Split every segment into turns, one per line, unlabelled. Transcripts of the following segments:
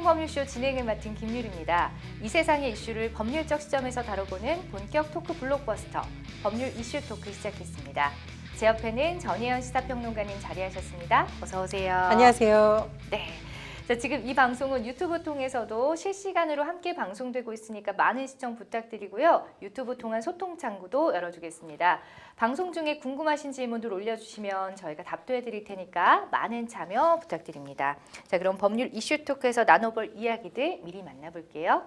생생법률쇼 진행을 맡은 김유리입니다. 이 세상의 이슈를 법률적 시점에서 다뤄보는 본격 토크 블록버스터 법률 이슈 토크 시작했습니다. 제 옆에는 전혜연 시사평론가님 자리하셨습니다. 어서 오세요.
안녕하세요.
네. 자, 지금 이 방송은 유튜브 통해서도 실시간으로 함께 방송되고 있으니까 많은 시청 부탁드리고요. 유튜브 통한 소통 창구도 열어주겠습니다. 방송 중에 궁금하신 질문들 올려주시면 저희가 답도 해드릴 테니까 많은 참여 부탁드립니다. 자, 그럼 법률 이슈 토크에서 나눠볼 이야기들 미리 만나볼게요.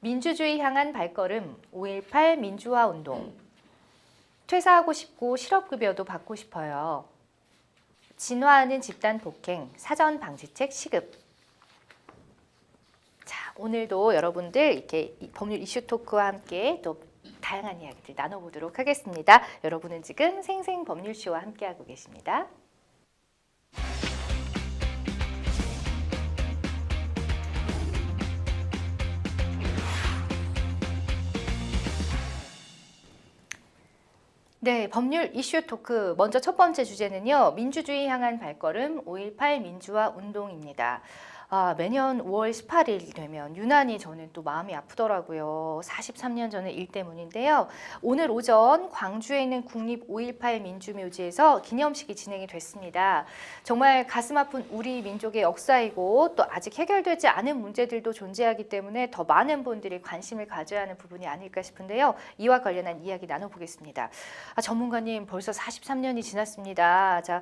민주주의 향한 발걸음 5.18 민주화 운동. 퇴사하고 싶고 실업급여도 받고 싶어요. 진화하는 집단 폭행, 사전 방지책 시급. 자, 오늘도 여러분들 이렇게 법률 이슈 토크와 함께 또 다양한 이야기들 나눠보도록 하겠습니다. 여러분은 지금 생생법률쇼와 함께하고 계십니다. 네, 법률 이슈 토크 먼저 첫 번째 주제는요. 민주주의 향한 발걸음 5.18 민주화 운동입니다. 매년 5월 18일 되면 유난히 저는 또 마음이 아프더라고요. 43년 전의 일 때문인데요. 오늘 오전 광주에 있는 국립 5.18 민주묘지에서 기념식이 진행이 됐습니다. 정말 가슴 아픈 우리 민족의 역사이고 또 아직 해결되지 않은 문제들도 존재하기 때문에 더 많은 분들이 관심을 가져야 하는 부분이 아닐까 싶은데요. 이와 관련한 이야기 나눠보겠습니다. 전문가님, 벌써 43년이 지났습니다. 자,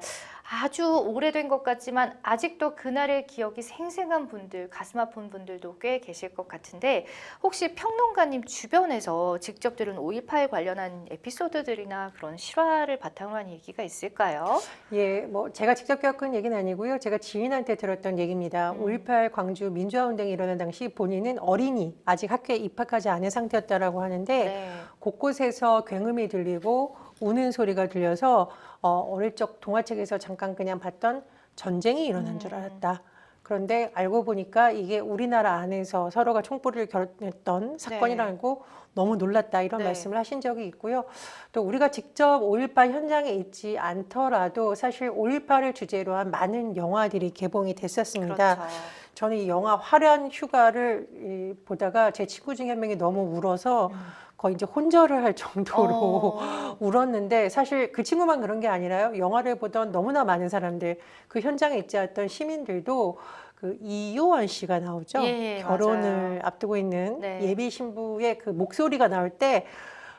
아주 오래된 것 같지만 아직도 그날의 기억이 생생한 분들, 가슴 아픈 분들도 꽤 계실 것 같은데 혹시 평론가님 주변에서 직접 들은 5.18 관련한 에피소드들이나 그런 실화를 바탕으로 한 얘기가 있을까요?
예, 뭐 제가 직접 겪은 얘기는 아니고요. 제가 지인한테 들었던 얘기입니다. 5.18 광주 민주화 운동이 일어난 당시 본인은 어린이, 아직 학교에 입학하지 않은 상태였다라고 하는데
네.
곳곳에서 굉음이 들리고 우는 소리가 들려서 어릴 적 동화책에서 잠깐 그냥 봤던 전쟁이 일어난 줄 알았다. 그런데 알고 보니까 이게 우리나라 안에서 서로가 촛불을 겨뤘던 사건이라고 너무 놀랐다 이런 말씀을 하신 적이 있고요. 또 우리가 직접 5.18 현장에 있지 않더라도 사실 5.18을 주제로 한 많은 영화들이 개봉이 됐었습니다.
그렇죠.
저는 이 영화 화려한 휴가를 보다가 제 친구 중에 한 명이 너무 울어서 거의 이제 혼절을 할 정도로 울었는데 사실 그 친구만 그런 게 아니라요. 영화를 보던 너무나 많은 사람들, 그 현장에 있지 않았던 시민들도 그 이효원 씨가 나오죠.
예,
결혼을
맞아요.
앞두고 있는
네.
예비 신부의 그 목소리가 나올 때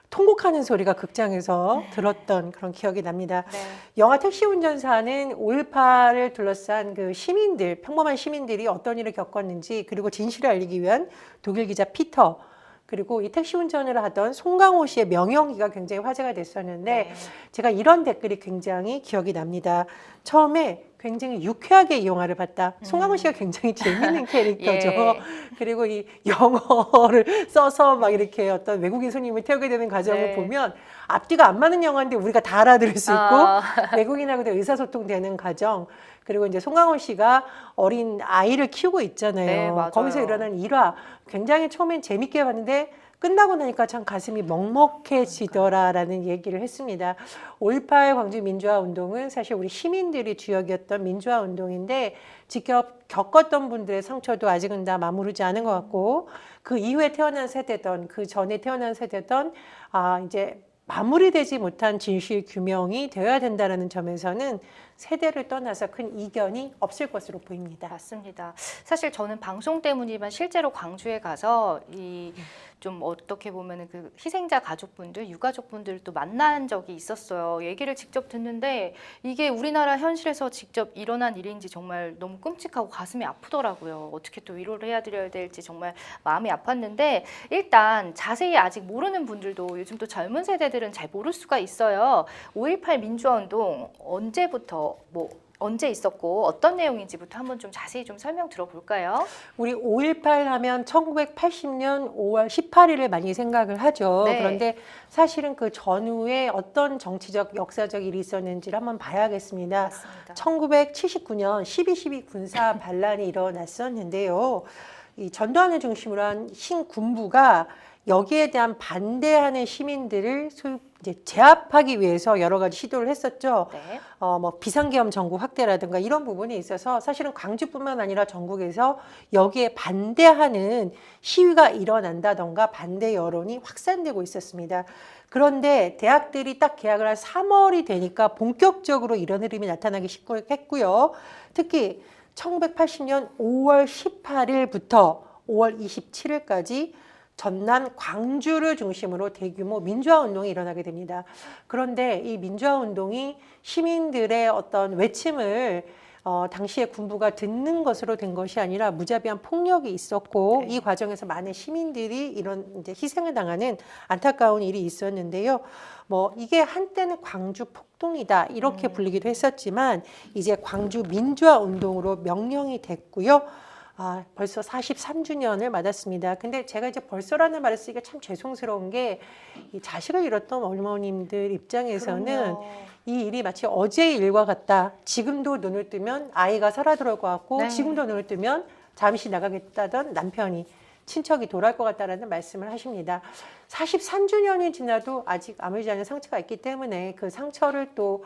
통곡하는 소리가 극장에서 들었던 그런 기억이 납니다.
네.
영화 택시 운전사는 5.18을 둘러싼 그 시민들, 평범한 시민들이 어떤 일을 겪었는지 그리고 진실을 알리기 위한 독일 기자 피터, 그리고 이 택시 운전을 하던 송강호 씨의 명연기가 굉장히 화제가 됐었는데 제가 이런 댓글이 굉장히 기억이 납니다. 처음에 굉장히 유쾌하게 이 영화를 봤다. 송강호 씨가 굉장히 재미있는 캐릭터죠.
예.
그리고 이 영어를 써서 막 이렇게 어떤 외국인 손님을 태우게 되는 과정을 보면 앞뒤가 안 맞는 영화인데 우리가 다 알아들을 수 있고 외국인하고도 의사소통되는 과정. 그리고 이제 송강호 씨가 어린 아이를 키우고 있잖아요.
네, 맞아요.
거기서 일어난 일화 굉장히 처음엔 재밌게 봤는데 끝나고 나니까 참 가슴이 먹먹해지더라라는 얘기를 했습니다. 5.18 광주 민주화 운동은 사실 우리 시민들이 주역이었던 민주화 운동인데 직접 겪었던 분들의 상처도 아직은 다 마무르지 않은 것 같고 그 이후에 태어난 세대던 그 전에 태어난 세대던 이제 마무리되지 못한 진실 규명이 되어야 된다는 점에서는 세대를 떠나서 큰 이견이 없을 것으로 보입니다.
맞습니다. 사실 저는 방송 때문이지만 실제로 광주에 가서 좀 어떻게 보면은 그 희생자 가족분들, 유가족분들도 만난 적이 있었어요. 얘기를 직접 듣는데 이게 우리나라 현실에서 직접 일어난 일인지 정말 너무 끔찍하고 가슴이 아프더라고요. 어떻게 또 위로를 해드려야 될지 정말 마음이 아팠는데 일단 자세히 아직 모르는 분들도 요즘 또 젊은 세대들은 잘 모를 수가 있어요. 5.18 민주화 운동 언제부터 언제 있었고 어떤 내용인지부터 한번 좀 자세히 좀 설명 들어볼까요?
우리 5.18 하면 1980년 5월 18일을 많이 생각을 하죠.
네.
그런데 사실은 그 전후에 어떤 정치적, 역사적 일이 있었는지를 한번 봐야겠습니다.
맞습니다.
1979년 12.12 군사 반란이 일어났었는데요. 이 전두환을 중심으로 한 신군부가 여기에 대한 반대하는 시민들을 이제 제압하기 위해서 여러 가지 시도를 했었죠.
네.
뭐 비상계엄 전국 확대라든가 이런 부분에 있어서 사실은 광주뿐만 아니라 전국에서 여기에 반대하는 시위가 일어난다던가 반대 여론이 확산되고 있었습니다. 그런데 대학들이 딱 개학을 한 3월이 되니까 본격적으로 이런 흐름이 나타나기 시작했고요. 특히 1980년 5월 18일부터 5월 27일까지 전남 광주를 중심으로 대규모 민주화 운동이 일어나게 됩니다. 그런데 이 민주화 운동이 시민들의 어떤 외침을 당시에 군부가 듣는 것으로 된 것이 아니라 무자비한 폭력이 있었고
네.
이 과정에서 많은 시민들이 이런 이제 희생을 당하는 안타까운 일이 있었는데요. 뭐 이게 한때는 광주 폭동이다 이렇게 불리기도 했었지만 이제 광주 민주화 운동으로 명명이 됐고요. 벌써 43주년을 맞았습니다. 근데 제가 이제 벌써라는 말을 쓰기가 참 죄송스러운 게 이 자식을 잃었던 어머님들 입장에서는
그럼요.
이 일이 마치 어제의 일과 같다. 지금도 눈을 뜨면 아이가 살아 들어올 것 같고
네.
지금도 눈을 뜨면 잠시 나가겠다던 남편이 친척이 돌아올 것 같다라는 말씀을 하십니다. 43주년이 지나도 아직 아물지 않은 상처가 있기 때문에 그 상처를 또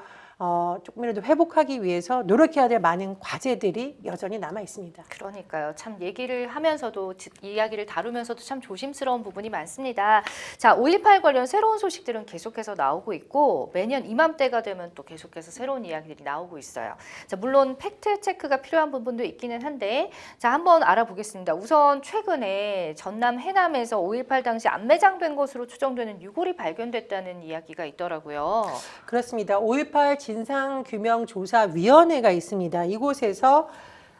조금이라도 회복하기 위해서 노력해야 될 많은 과제들이 여전히 남아 있습니다.
그러니까요. 참 얘기를 하면서도 이야기를 다루면서도 참 조심스러운 부분이 많습니다. 자, 5.18 관련 새로운 소식들은 계속해서 나오고 있고 매년 이맘때가 되면 또 계속해서 새로운 이야기들이 나오고 있어요. 자, 물론 팩트 체크가 필요한 부분도 있기는 한데 자, 한번 알아보겠습니다. 우선 최근에 전남 해남에서 5.18 당시 안매장된 것으로 추정되는 유골이 발견됐다는 이야기가 있더라고요.
그렇습니다. 5.18 진상규명조사위원회가 있습니다. 이곳에서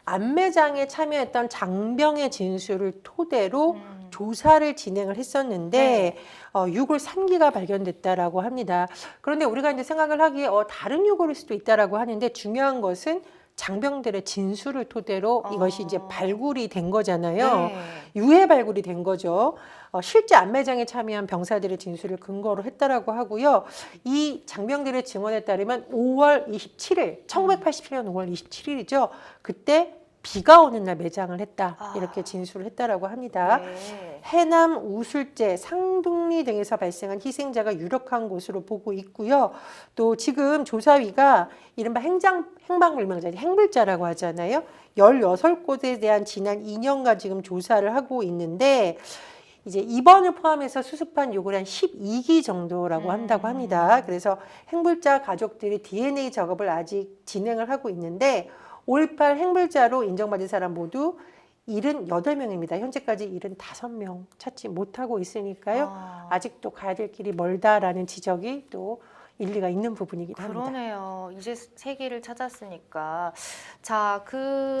안매장에 참여했던 장병의 진술을 토대로 조사를 진행을 했었는데 유골 3기가 발견됐다라고 합니다. 그런데 우리가 이제 생각을 하기에 다른 유골일 수도 있다라고 하는데 중요한 것은 장병들의 진술을 토대로 이것이 이제 발굴이 된 거잖아요.
네.
유해 발굴이 된 거죠. 실제 안매장에 참여한 병사들의 진술을 근거로 했다라고 하고요. 이 장병들의 증언에 따르면 5월 27일, 1987년 5월 27일이죠. 그때 비가 오는 날 매장을 했다. 이렇게 진술을 했다라고 합니다.
네.
해남, 우술제, 상둥리 등에서 발생한 희생자가 유력한 곳으로 보고 있고요. 또 지금 조사위가 이른바 행방불명자, 행불자라고 하잖아요. 16곳에 대한 지난 2년간 지금 조사를 하고 있는데 이제 입원을 포함해서 수습한 요구를 한 12기 정도라고 한다고 합니다. 그래서 행불자 가족들이 DNA 작업을 아직 진행을 하고 있는데 5.18 행불자로 인정받은 사람 모두 78명입니다. 현재까지 75명 찾지 못하고 있으니까요. 아직도 가야 될 길이 멀다라는 지적이 또 일리가 있는 부분이긴 합니다.
그러네요. 이제 세기를 찾았으니까. 자,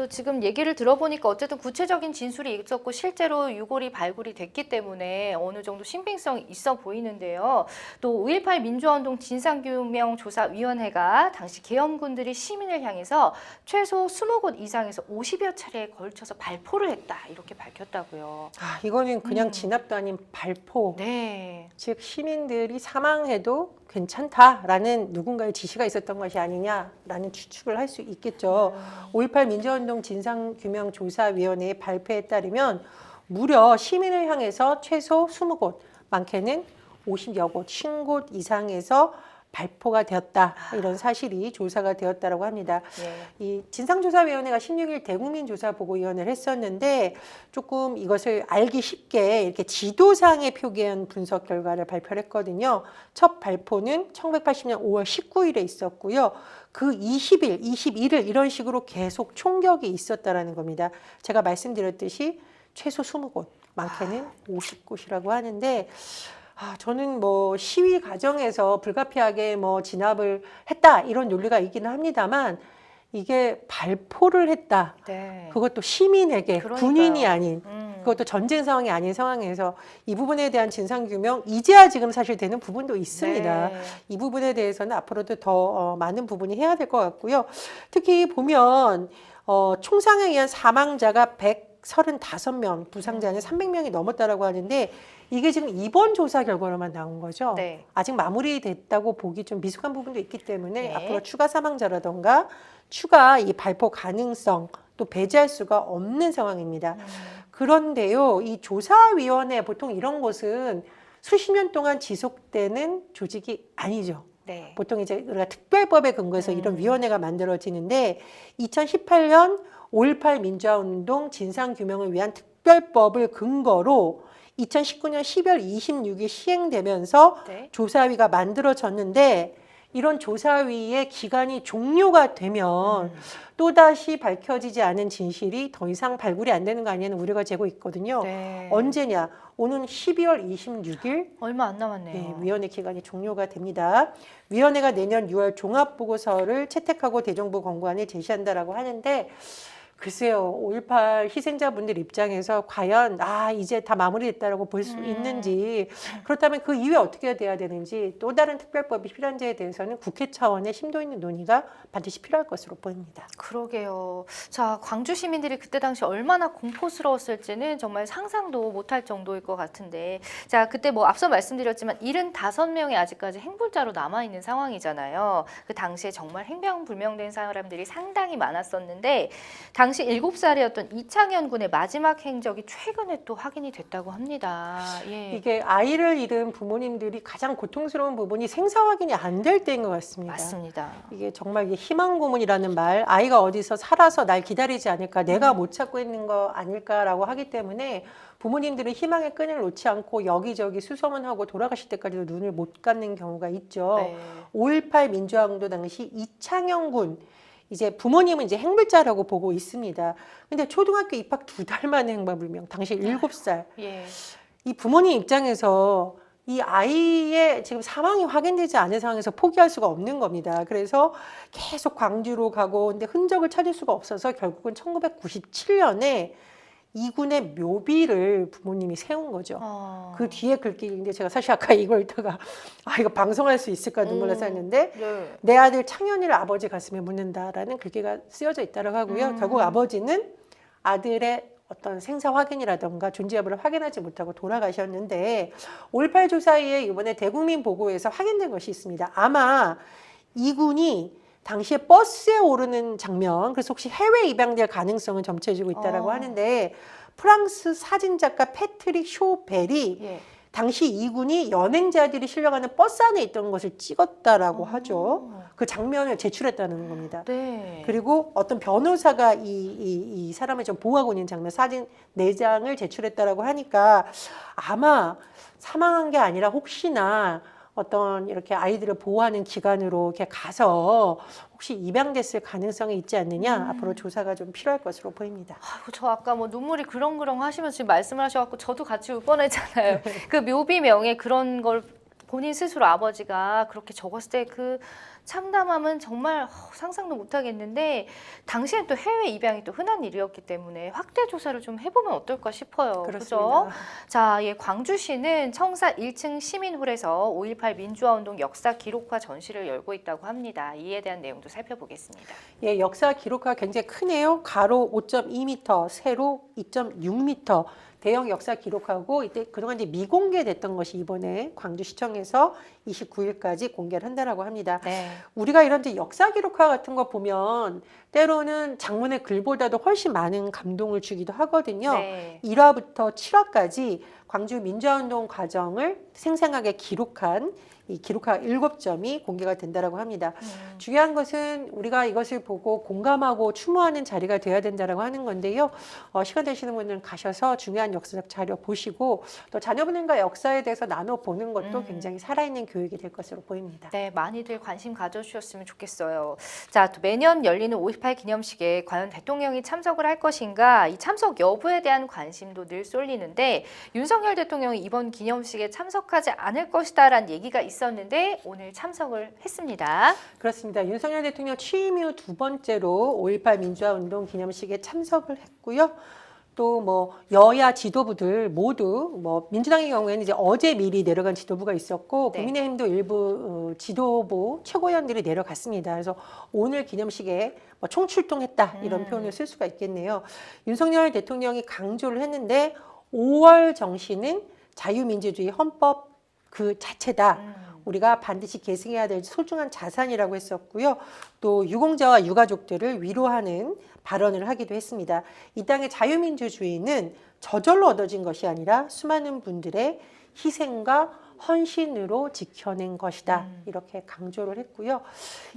지금 얘기를 들어보니까 어쨌든 구체적인 진술이 있었고 실제로 유골이 발굴이 됐기 때문에 어느 정도 신빙성이 있어 보이는데요. 또 5.18 민주화운동 진상규명조사위원회가 당시 계엄군들이 시민을 향해서 최소 20곳 이상에서 50여 차례에 걸쳐서 발포를 했다. 이렇게 밝혔다고요.
이거는 그냥 진압도 아닌 발포.
네.
즉 시민들이 사망해도 괜찮다라는 누군가의 지시가 있었던 것이 아니냐라는 추측을 할 수 있겠죠. 5.18 민주화운동 진상규명조사위원회의 발표에 따르면 무려 시민을 향해서 최소 20곳, 많게는 50여 곳, 50곳 이상에서 발포가 되었다. 이런 사실이 조사가 되었다고 합니다. 이 진상조사위원회가 16일 대국민조사보고위원회를 했었는데 조금 이것을 알기 쉽게 이렇게 지도상에 표기한 분석 결과를 발표를 했거든요. 첫 발포는 1980년 5월 19일에 있었고요. 그 20일, 21일 이런 식으로 계속 총격이 있었다라는 겁니다. 제가 말씀드렸듯이 최소 20곳, 많게는 50곳이라고 하는데 저는 뭐 시위 과정에서 불가피하게 뭐 진압을 했다 이런 논리가 있기는 합니다만 이게 발포를 했다.
네.
그것도 시민에게
그러니까요.
군인이 아닌 그것도 전쟁 상황이 아닌 상황에서 이 부분에 대한 진상규명 이제야 지금 사실 되는 부분도 있습니다.
네.
이 부분에 대해서는 앞으로도 더 많은 부분이 해야 될 것 같고요. 특히 보면 총상에 의한 사망자가 135명, 부상자는 300명이 넘었다라고 하는데 이게 지금 이번 조사 결과로만 나온 거죠.
네.
아직 마무리됐다고 보기 좀 미숙한 부분도 있기 때문에
네.
앞으로 추가 사망자라던가 추가 이 발포 가능성 또 배제할 수가 없는 상황입니다. 그런데요, 이 조사위원회 보통 이런 것은 수십 년 동안 지속되는 조직이 아니죠.
네.
보통 이제 우리가 특별법에 근거해서 이런 위원회가 만들어지는데 2018년 5.18 민주화운동 진상규명을 위한 특별법을 근거로 2019년 12월 26일 시행되면서
네.
조사위가 만들어졌는데 이런 조사위의 기간이 종료가 되면 또다시 밝혀지지 않은 진실이 더 이상 발굴이 안 되는 거 아니냐는 우려가 되고 있거든요.
네.
언제냐? 오는 12월 26일
얼마 안 남았네요.
네, 위원회 기간이 종료가 됩니다. 위원회가 내년 6월 종합보고서를 채택하고 대정부 권고안을 제시한다라고 하는데 글쎄요, 5.18 희생자분들 입장에서 과연 이제 다 마무리됐다라고 볼 수 있는지 그렇다면 그 이후에 어떻게 돼야 되는지 또 다른 특별법이 필요한지에 대해서는 국회 차원의 심도 있는 논의가 반드시 필요할 것으로 보입니다.
그러게요. 자, 광주 시민들이 그때 당시 얼마나 공포스러웠을지는 정말 상상도 못할 정도일 것 같은데, 자, 그때 뭐 앞서 말씀드렸지만 75명이 아직까지 행불자로 남아 있는 상황이잖아요. 그 당시에 정말 행방불명된 사람들이 상당히 많았었는데 당시 7살이었던 이창현 군의 마지막 행적이 최근에 또 확인이 됐다고 합니다. 예.
이게 아이를 잃은 부모님들이 가장 고통스러운 부분이 생사 확인이 안 될 때인 것 같습니다.
맞습니다.
이게 정말 이게 희망 고문이라는 말, 아이가 어디서 살아서 날 기다리지 않을까, 내가 못 찾고 있는 거 아닐까라고 하기 때문에 부모님들은 희망의 끈을 놓지 않고 여기저기 수소문하고 돌아가실 때까지도 눈을 못 감는 경우가 있죠.
네.
5.18 민주화운동 당시 이창영 군, 이제 부모님은 이제 행불자라고 보고 있습니다. 근데 초등학교 입학 2달 만에 행방불명, 당시 7살.
예.
이 부모님 입장에서 이 아이의 지금 사망이 확인되지 않은 상황에서 포기할 수가 없는 겁니다. 그래서 계속 광주로 가고 근데 흔적을 찾을 수가 없어서 결국은 1997년에 이군의 묘비를 부모님이 세운 거죠. 그 뒤에 글귀인데 제가 사실 아까 이걸 읽다가 이거 방송할 수 있을까 눈물 나서 했는데
네.
내 아들 창현이를 아버지 가슴에 묻는다라는 글귀가 쓰여져 있다고 하고요. 결국 아버지는 아들의 어떤 생사 확인이라던가 존재 여부를 확인하지 못하고 돌아가셨는데 5.18 조사위에 이번에 대국민 보고에서 확인된 것이 있습니다. 아마 이군이 당시에 버스에 오르는 장면, 그래서 혹시 해외 입양될 가능성은 점쳐지고 있다라고 하는데 프랑스 사진작가 패트릭 쇼벨이
예.
당시 이군이 연행자들이 실려가는 버스 안에 있던 것을 찍었다라고 하죠. 그 장면을 제출했다는 겁니다.
네.
그리고 어떤 변호사가 이 사람을 좀 보호하고 있는 장면 사진 4장을 제출했다라고 하니까 아마 사망한 게 아니라 혹시나 어떤 이렇게 아이들을 보호하는 기관으로 이렇게 가서 혹시 입양됐을 가능성이 있지 않느냐 앞으로 조사가 좀 필요할 것으로 보입니다.
아이고, 저 아까 뭐 눈물이 그렁그렁 하시면서 지금 말씀을 하셔갖고 저도 같이 울 뻔했잖아요. 그 묘비명에 그런 걸 본인 스스로 아버지가 그렇게 적었을 때 그 참담함은 정말 상상도 못하겠는데 당시엔 또 해외 입양이 또 흔한 일이었기 때문에 확대 조사를 좀 해보면 어떨까 싶어요.
그렇습니다.
그죠? 자, 예, 광주시는 청사 1층 시민홀에서 5.18 민주화운동 역사 기록화 전시를 열고 있다고 합니다. 이에 대한 내용도 살펴보겠습니다.
예, 역사 기록화 굉장히 크네요. 가로 5.2m, 세로 2.6m. 대형 역사 기록하고 이때 그동안 이제 미공개됐던 것이 이번에 광주시청에서 29일까지 공개를 한다라고 합니다.
네.
우리가 이런 이제 역사 기록화 같은 거 보면 때로는 장문의 글보다도 훨씬 많은 감동을 주기도 하거든요.
네.
1화부터 7화까지 광주 민주화운동 과정을 생생하게 기록한 이 기록화 7점이 공개가 된다라고 합니다. 중요한 것은 우리가 이것을 보고 공감하고 추모하는 자리가 되어야 된다라고 하는 건데요. 시간 되시는 분들은 가셔서 중요한 역사적 자료 보시고 또 자녀분들과 역사에 대해서 나눠보는 것도 굉장히 살아있는 교육이 될 것으로 보입니다.
네, 많이들 관심 가져주셨으면 좋겠어요. 자, 또 매년 열리는 5.18 기념식에 과연 대통령이 참석을 할 것인가, 이 참석 여부에 대한 관심도 늘 쏠리는데 윤석열 대통령이 이번 기념식에 참석하지 않을 것이다라는 얘기가 있었는데 오늘 참석을 했습니다.
그렇습니다. 윤석열 대통령 취임 이후 2번째로 5.18 민주화운동 기념식에 참석을 했고요. 또 뭐 여야 지도부들 모두 뭐 민주당의 경우에는 이제 어제 미리 내려간 지도부가 있었고
네.
국민의힘도 일부 지도부 최고위원들이 내려갔습니다. 그래서 오늘 기념식에 뭐 총출동했다 이런 표현을 쓸 수가 있겠네요. 윤석열 대통령이 강조를 했는데 5월 정신은 자유민주주의 헌법 그 자체다. 우리가 반드시 계승해야 될 소중한 자산이라고 했었고요. 또 유공자와 유가족들을 위로하는 발언을 하기도 했습니다. 이 땅의 자유민주주의는 저절로 얻어진 것이 아니라 수많은 분들의 희생과 헌신으로 지켜낸 것이다. 이렇게 강조를 했고요.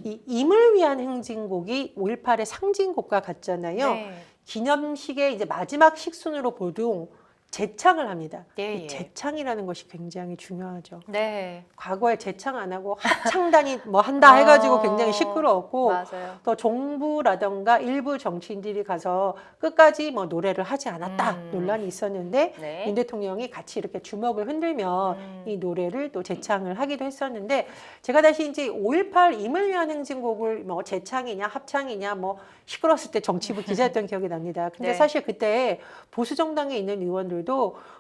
이 임을 위한 행진곡이 5.18의 상징곡과 같잖아요.
네.
기념식의 이제 마지막 식순으로 보통 재창을 합니다.
예,
이
예.
재창이라는 것이 굉장히 중요하죠.
네.
과거에 재창 안 하고 합창단이 뭐 한다 해가지고 굉장히 시끄러웠고
맞아요.
또 정부라던가 일부 정치인들이 가서 끝까지 뭐 노래를 하지 않았다 논란이 있었는데
네.
윤 대통령이 같이 이렇게 주먹을 흔들며 이 노래를 또 재창을 하기도 했었는데 제가 다시 이제 5.18 임을 위한 행진곡을 뭐 재창이냐 합창이냐 뭐 시끄러웠을 때 정치부 기자였던 기억이 납니다. 근데
네.
사실 그때 보수 정당에 있는 의원들도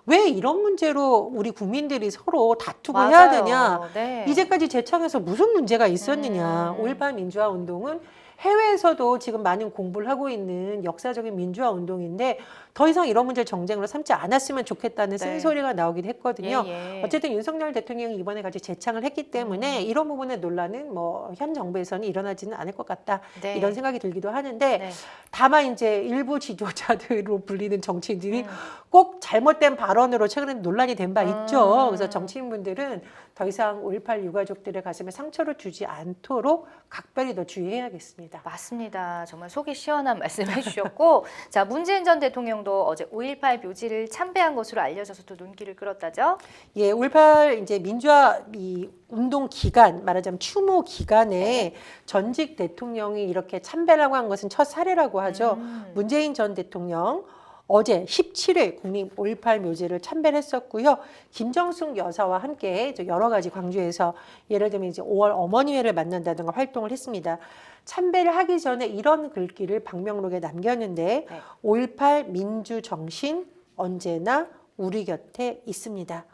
왜 이런 문제로 우리 국민들이 서로 다투고 해야 되냐?
네.
이제까지 재창에서 무슨 문제가 있었느냐? 5.18 민주화 운동은 해외에서도 지금 많은 공부를 하고 있는 역사적인 민주화 운동인데 더 이상 이런 문제를 정쟁으로 삼지 않았으면 좋겠다는
네.
쓴소리가 나오기도 했거든요.
예, 예.
어쨌든 윤석열 대통령이 이번에 같이 재창을 했기 때문에 이런 부분의 논란은 뭐 현 정부에서는 일어나지는 않을 것 같다.
네.
이런 생각이 들기도 하는데
네.
다만 이제 일부 지도자들로 불리는 정치인들이 꼭 잘못된 발언으로 최근에 논란이 된 바 있죠. 그래서 정치인분들은 더 이상 5.18 유가족들의 가슴에 상처를 주지 않도록 각별히 더 주의해야겠습니다.
맞습니다. 정말 속이 시원한 말씀을 해주셨고, 자, 문재인 전 대통령도 어제 5.18 묘지를 참배한 것으로 알려져서 또 눈길을 끌었다죠.
예, 5.18 이제 민주화 이 운동 기간, 말하자면 추모 기간에 전직 대통령이 이렇게 참배라고 한 것은 첫 사례라고 하죠. 문재인 전 대통령 어제 17일 국립 5.18 묘지를 참배를 했었고요. 김정숙 여사와 함께 이제 여러 가지 광주에서 예를 들면 이제 5월 어머니회를 만난다든가 활동을 했습니다. 참배를 하기 전에 이런 글귀를 방명록에 남겼는데
네.
5.18 민주 정신 언제나 우리 곁에 있습니다.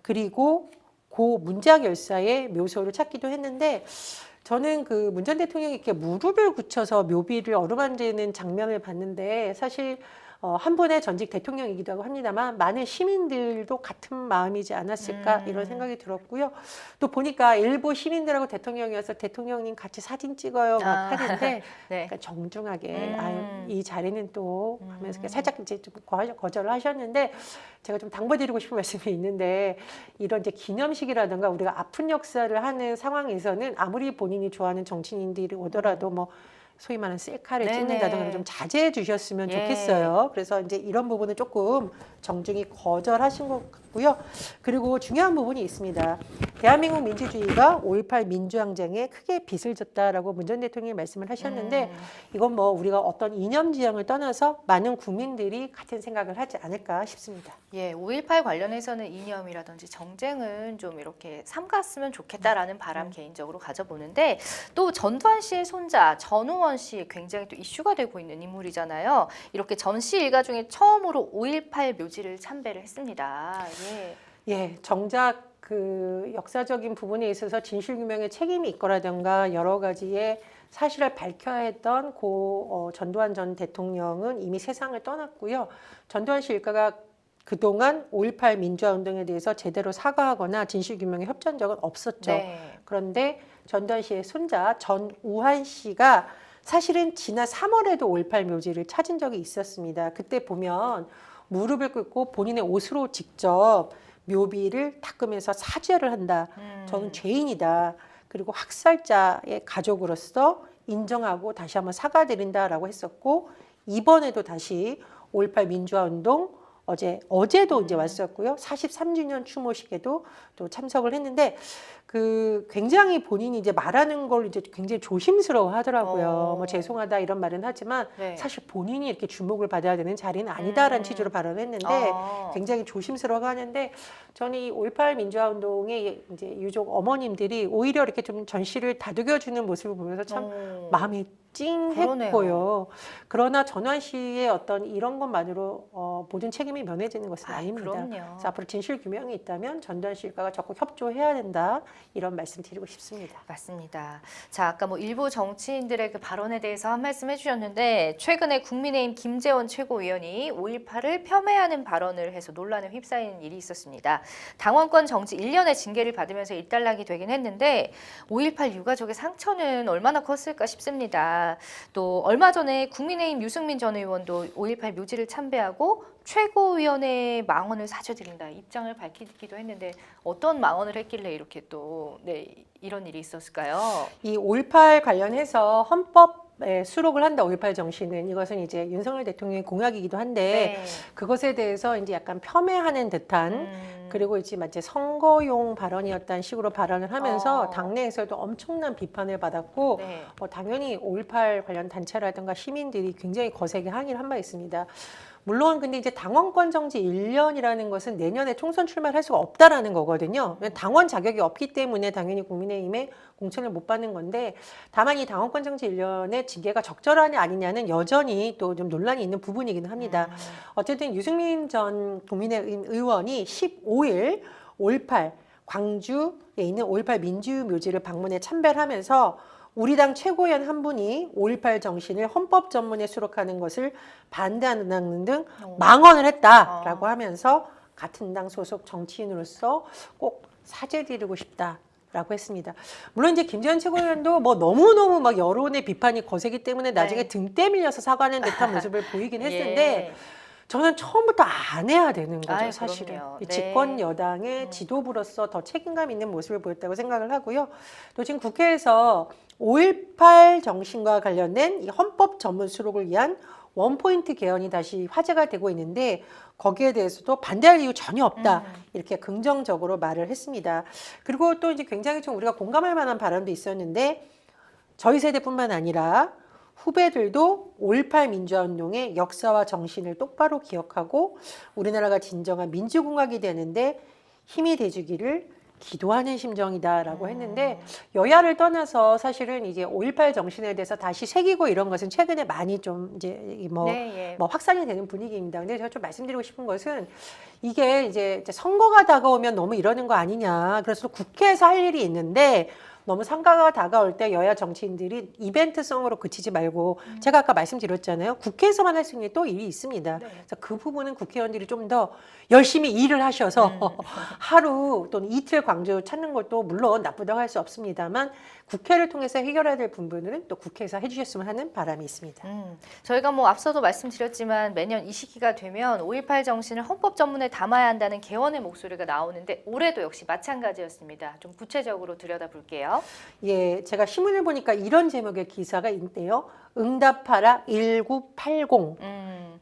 그리고 고 문작 열사의 묘소를 찾기도 했는데 저는 그 문 전 대통령이 이렇게 무릎을 굳혀서 묘비를 어루만지는 장면을 봤는데 사실 한 분의 전직 대통령이기도 하고 합니다만 많은 시민들도 같은 마음이지 않았을까 이런 생각이 들었고요. 또 보니까 일부 시민들하고 대통령이어서 대통령님 같이 사진 찍어요 막 하는데
네.
약간 정중하게 아유, 이 자리는 또 하면서 살짝 이제 좀 거절을 하셨는데 제가 좀 당부드리고 싶은 말씀이 있는데 이런 이제 기념식이라든가 우리가 아픈 역사를 하는 상황에서는 아무리 본인이 좋아하는 정치인들이 오더라도 뭐 소위 말하는 셀카를
네네.
찍는다든가 좀 자제해 주셨으면
예.
좋겠어요. 그래서 이제 이런 부분은 조금 정중히 거절하신 것 같고요. 그리고 중요한 부분이 있습니다. 대한민국 민주주의가 5.18 민주항쟁에 크게 빚을 졌다라고 문 전 대통령이 말씀을 하셨는데 이건 뭐 우리가 어떤 이념 지향을 떠나서 많은 국민들이 같은 생각을 하지 않을까 싶습니다.
예, 5.18 관련해서는 이념이라든지 정쟁은 좀 이렇게 삼갔으면 좋겠다라는 바람 개인적으로 가져보는데 또 전두환 씨의 손자 전우원 씨 굉장히 또 이슈가 되고 있는 인물이잖아요. 이렇게 전 씨 일가 중에 처음으로 5.18 묘지를 참배를 했습니다. 예.
예, 정작 그 역사적인 부분에 있어서 진실규명에 책임이 있거라든가 여러 가지의 사실을 밝혀야 했던 고 전두환 전 대통령은 이미 세상을 떠났고요. 전두환 씨 일가가 그동안 5.18 민주화운동에 대해서 제대로 사과하거나 진실규명에 협조한 적은 없었죠.
네.
그런데 전두환 씨의 손자 전우환 씨가 사실은 지난 3월에도 5.18 묘지를 찾은 적이 있었습니다. 그때 보면 무릎을 꿇고 본인의 옷으로 직접 묘비를 닦으면서 사죄를 한다. 저는 죄인이다. 그리고 학살자의 가족으로서 인정하고 다시 한번 사과드린다라고 했었고 이번에도 다시 5.18 민주화운동 어제도 이제 왔었고요. 43주년 추모식에도 또 참석을 했는데 그 굉장히 본인이 이제 말하는 걸 이제 굉장히 조심스러워 하더라고요. 뭐 죄송하다 이런 말은 하지만
네.
사실 본인이 이렇게 주목을 받아야 되는 자리는 아니다라는 취지로 발언을 했는데 굉장히 조심스러워 하는데 저는 이 5.18 민주화 운동의 이제 유족 어머님들이 오히려 이렇게 좀 전시를 다독여 주는 모습을 보면서 참 마음이 찡했고요.
그러네요.
그러나 전환 씨의 어떤 이런 것만으로 모든 책임이 면해지는 것은 아닙니다.
그럼요.
그래서 앞으로 진실 규명이 있다면 전두환 씨 일가가 적극 협조해야 된다. 이런 말씀 드리고 싶습니다.
맞습니다. 자, 아까 뭐 일부 정치인들의 그 발언에 대해서 한 말씀 해주셨는데 최근에 국민의힘 김재원 최고위원이 5.18을 폄훼하는 발언을 해서 논란에 휩싸이는 일이 있었습니다. 당원권 정지 1년의 징계를 받으면서 일단락이 되긴 했는데 5.18 유가족의 상처는 얼마나 컸을까 싶습니다. 또 얼마 전에 국민의힘 유승민 전 의원도 5.18 묘지를 참배하고 최고위원회 망언을 사죄드린다 입장을 밝히기도 했는데 어떤 망언을 했길래 이렇게 또 이런 일이 있었을까요?
이 5.18 관련해서 헌법에 수록을 한다. 5.18 정신은 이것은 이제 윤석열 대통령의 공약이기도 한데
네.
그것에 대해서 이제 약간 폄훼하는 듯한 그리고 이제 마치 선거용 발언이었다는 식으로 발언을 하면서 당내에서도 엄청난 비판을 받았고
네.
당연히 5.18 관련 단체라든가 시민들이 굉장히 거세게 항의를 한 바 있습니다. 물론 근데 이제 당원권 정지 1년이라는 것은 내년에 총선 출마를 할 수가 없다라는 거거든요. 당원 자격이 없기 때문에 당연히 국민의힘에 공천을 못 받는 건데 다만 이 당원권 정지 1년의 징계가 적절하냐 아니냐는 여전히 또 좀 논란이 있는 부분이기는 합니다. 어쨌든 유승민 전 국민의힘 의원이 15일 5.18 광주에 있는 5.18 민주묘지를 방문해 참배를 하면서 우리 당 최고위원 한 분이 5.18 정신을 헌법 전문에 수록하는 것을 반대하는 등 망언을 했다라고 하면서 같은 당 소속 정치인으로서 꼭 사죄드리고 싶다라고 했습니다. 물론 이제 김재원 최고위원도 뭐 너무너무 막 여론의 비판이 거세기 때문에 나중에
네.
등 떼밀려서 사과하는 듯한 모습을 보이긴 했는데
예.
저는 처음부터 안 해야 되는 거죠,
아이,
사실은.
그럼요.
이
네.
집권 여당의 지도부로서 더 책임감 있는 모습을 보였다고 생각을 하고요. 또 지금 국회에서 5.18 정신과 관련된 이 헌법 전문 수록을 위한 원포인트 개헌이 다시 화제가 되고 있는데 거기에 대해서도 반대할 이유 전혀 없다. 이렇게 긍정적으로 말을 했습니다. 그리고 또 이제 굉장히 좀 우리가 공감할 만한 발언도 있었는데 저희 세대뿐만 아니라 후배들도 5.18 민주화운동의 역사와 정신을 똑바로 기억하고 우리나라가 진정한 민주공화국이 되는데 힘이 돼주기를 기도하는 심정이다라고 했는데 여야를 떠나서 사실은 이제 5.18 정신에 대해서 다시 새기고 이런 것은 최근에 많이 좀 이제
네,
뭐 확산이 되는 분위기입니다. 근데 제가 좀 말씀드리고 싶은 것은 이게 이제 선거가 다가오면 너무 이러는 거 아니냐. 그래서 국회에서 할 일이 있는데 너무 상가가 다가올 때 여야 정치인들이 이벤트성으로 그치지 말고 제가 아까 말씀드렸잖아요. 국회에서만 할 수 있는 또 일이 있습니다.
네.
그래서 그 부분은 국회의원들이 좀 더 열심히 일을 하셔서 하루 또는 이틀 광주 찾는 것도 물론 나쁘다고 할 수 없습니다만 국회를 통해서 해결해야 될 부분들은 또 국회에서 해주셨으면 하는 바람이 있습니다.
저희가 뭐 앞서도 말씀드렸지만 매년 이 시기가 되면 5.18 정신을 헌법 전문에 담아야 한다는 개헌의 목소리가 나오는데 올해도 역시 마찬가지였습니다. 좀 구체적으로 들여다볼게요.
예, 제가 신문을 보니까 이런 제목의 기사가 있대요. 응답하라 1980.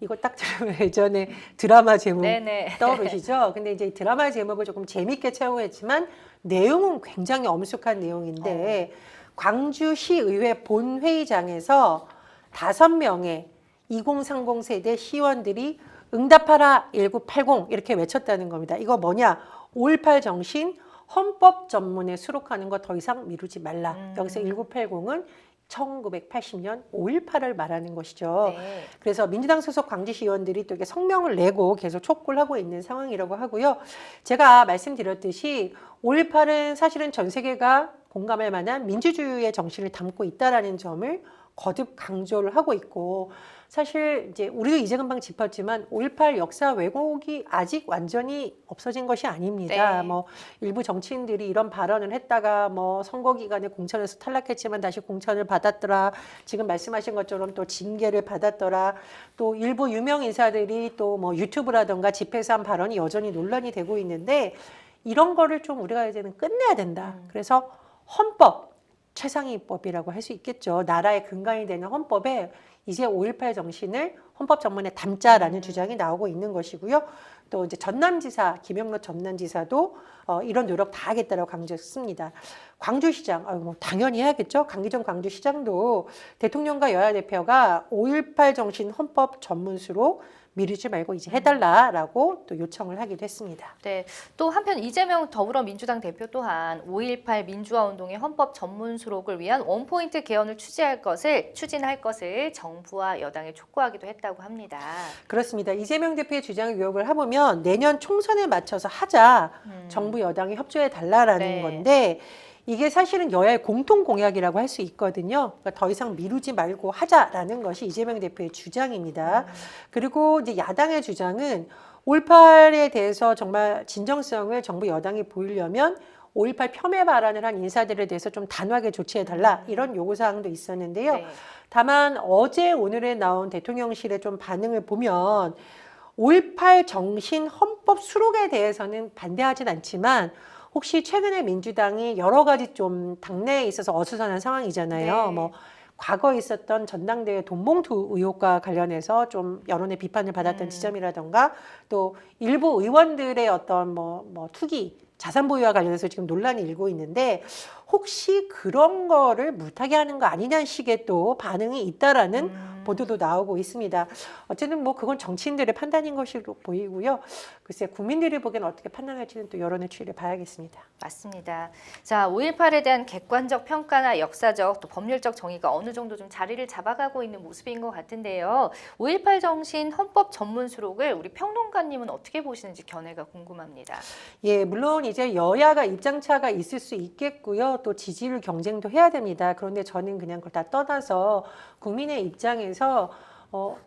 이거 딱 들으면 예전에 드라마 제목
네네.
떠오르시죠? 근데 이제 이 드라마 제목을 조금 재밌게 채용했지만 내용은 굉장히 엄숙한 내용인데 광주시의회 본회의장에서 5명의 2030 세대 시의원들이 응답하라 1980 이렇게 외쳤다는 겁니다. 이거 뭐냐? 5.18 정신 헌법 전문에 수록하는 거 더 이상 미루지 말라. 여기서 1980은 1980년 5.18을 말하는 것이죠.
네.
그래서 민주당 소속 광주시 의원들이 또 이렇게 성명을 내고 계속 촉구를 하고 있는 상황이라고 하고요. 제가 말씀드렸듯이 5.18은 사실은 전 세계가 공감할 만한 민주주의의 정신을 담고 있다라는 점을 거듭 강조를 하고 있고 사실 이제 우리도 이제 금방 짚었지만 5.18 역사 왜곡이 아직 완전히 없어진 것이 아닙니다.
네.
뭐 일부 정치인들이 이런 발언을 했다가 뭐 선거 기간에 공천에서 탈락했지만 다시 공천을 받았더라. 지금 말씀하신 것처럼 또 징계를 받았더라. 또 일부 유명 인사들이 또 뭐 유튜브라던가 집회에서 한 발언이 여전히 논란이 되고 있는데 이런 거를 좀 우리가 이제는 끝내야 된다. 그래서 헌법 최상위법이라고 할 수 있겠죠. 나라의 근간이 되는 헌법에 이제 5.18 정신을 헌법 전문에 담자라는 주장이 나오고 있는 것이고요. 또 이제 전남지사 김영록 전남지사도 이런 노력 다 하겠다라고 강조했습니다. 광주시장, 뭐 당연히 해야겠죠. 강기정 광주시장도 대통령과 여야 대표가 5.18 정신 헌법 전문수록 미루지 말고 이제 해달라라고 또 요청을 하기도 했습니다.
네, 또 한편 이재명 더불어민주당 대표 또한 5.18 민주화 운동의 헌법 전문 수록을 위한 원포인트 개헌을 추진할 것을 정부와 여당에 촉구하기도 했다고 합니다.
그렇습니다. 이재명 대표의 주장을 요약을 해보면 내년 총선에 맞춰서 하자 정부 여당이 협조해 달라라는
네.
건데 이게 사실은 여야의 공통 공약이라고 할 수 있거든요. 그러니까 더 이상 미루지 말고 하자라는 것이 이재명 대표의 주장입니다. 그리고 이제 야당의 주장은 5.18에 대해서 정말 진정성을 정부 여당이 보이려면 5.18 폄훼 발언을 한 인사들에 대해서 좀 단호하게 조치해달라 이런 요구사항도 있었는데요.
네.
다만 어제 오늘에 나온 대통령실의 좀 반응을 보면 5.18 정신 헌법 수록에 대해서는 반대하진 않지만 혹시 최근에 민주당이 여러 가지 좀 당내에 있어서 어수선한 상황이잖아요.
네.
뭐 과거에 있었던 전당대회 돈봉투 의혹과 관련해서 좀 여론의 비판을 받았던 지점이라던가 또 일부 의원들의 어떤 뭐 투기 자산 보유와 관련해서 지금 논란이 일고 있는데 혹시 그런 거를 물타기 하는 거 아니냐는 식의 또 반응이 있다라는 보도도 나오고 있습니다. 어쨌든 뭐 그건 정치인들의 판단인 것으로 보이고요. 글쎄 국민들이 보기엔 어떻게 판단할지는 또 여론의 추이를 봐야겠습니다.
맞습니다. 자, 5.18에 대한 객관적 평가나 역사적 또 법률적 정의가 어느 정도 좀 자리를 잡아가고 있는 모습인 것 같은데요. 5.18 정신 헌법 전문 수록을 우리 평론가님은 어떻게 보시는지 견해가 궁금합니다.
예, 물론 이제 여야가 입장차가 있을 수 있겠고요. 또 지지율 경쟁도 해야 됩니다. 그런데 저는 그냥 그걸 다 떠나서 국민의 입장에서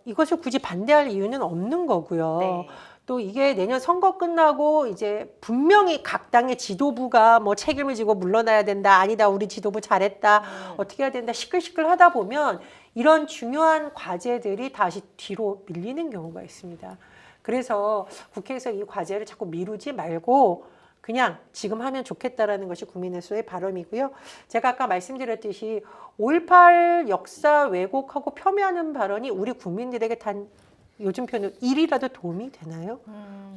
이것을 굳이 반대할 이유는 없는 거고요.
네.
또 이게 내년 선거 끝나고 이제 분명히 각 당의 지도부가 뭐 책임을 지고 물러나야 된다. 아니다. 우리 지도부 잘했다. 어떻게 해야 된다. 시끌시끌 하다 보면 이런 중요한 과제들이 다시 뒤로 밀리는 경우가 있습니다. 그래서 국회에서 이 과제를 자꾸 미루지 말고 그냥 지금 하면 좋겠다라는 것이 국민의 수의 바람이고요. 제가 아까 말씀드렸듯이 5.18 역사 왜곡하고 폄훼하는 발언이 우리 국민들에게 단 요즘 표현은 일이라도 도움이 되나요?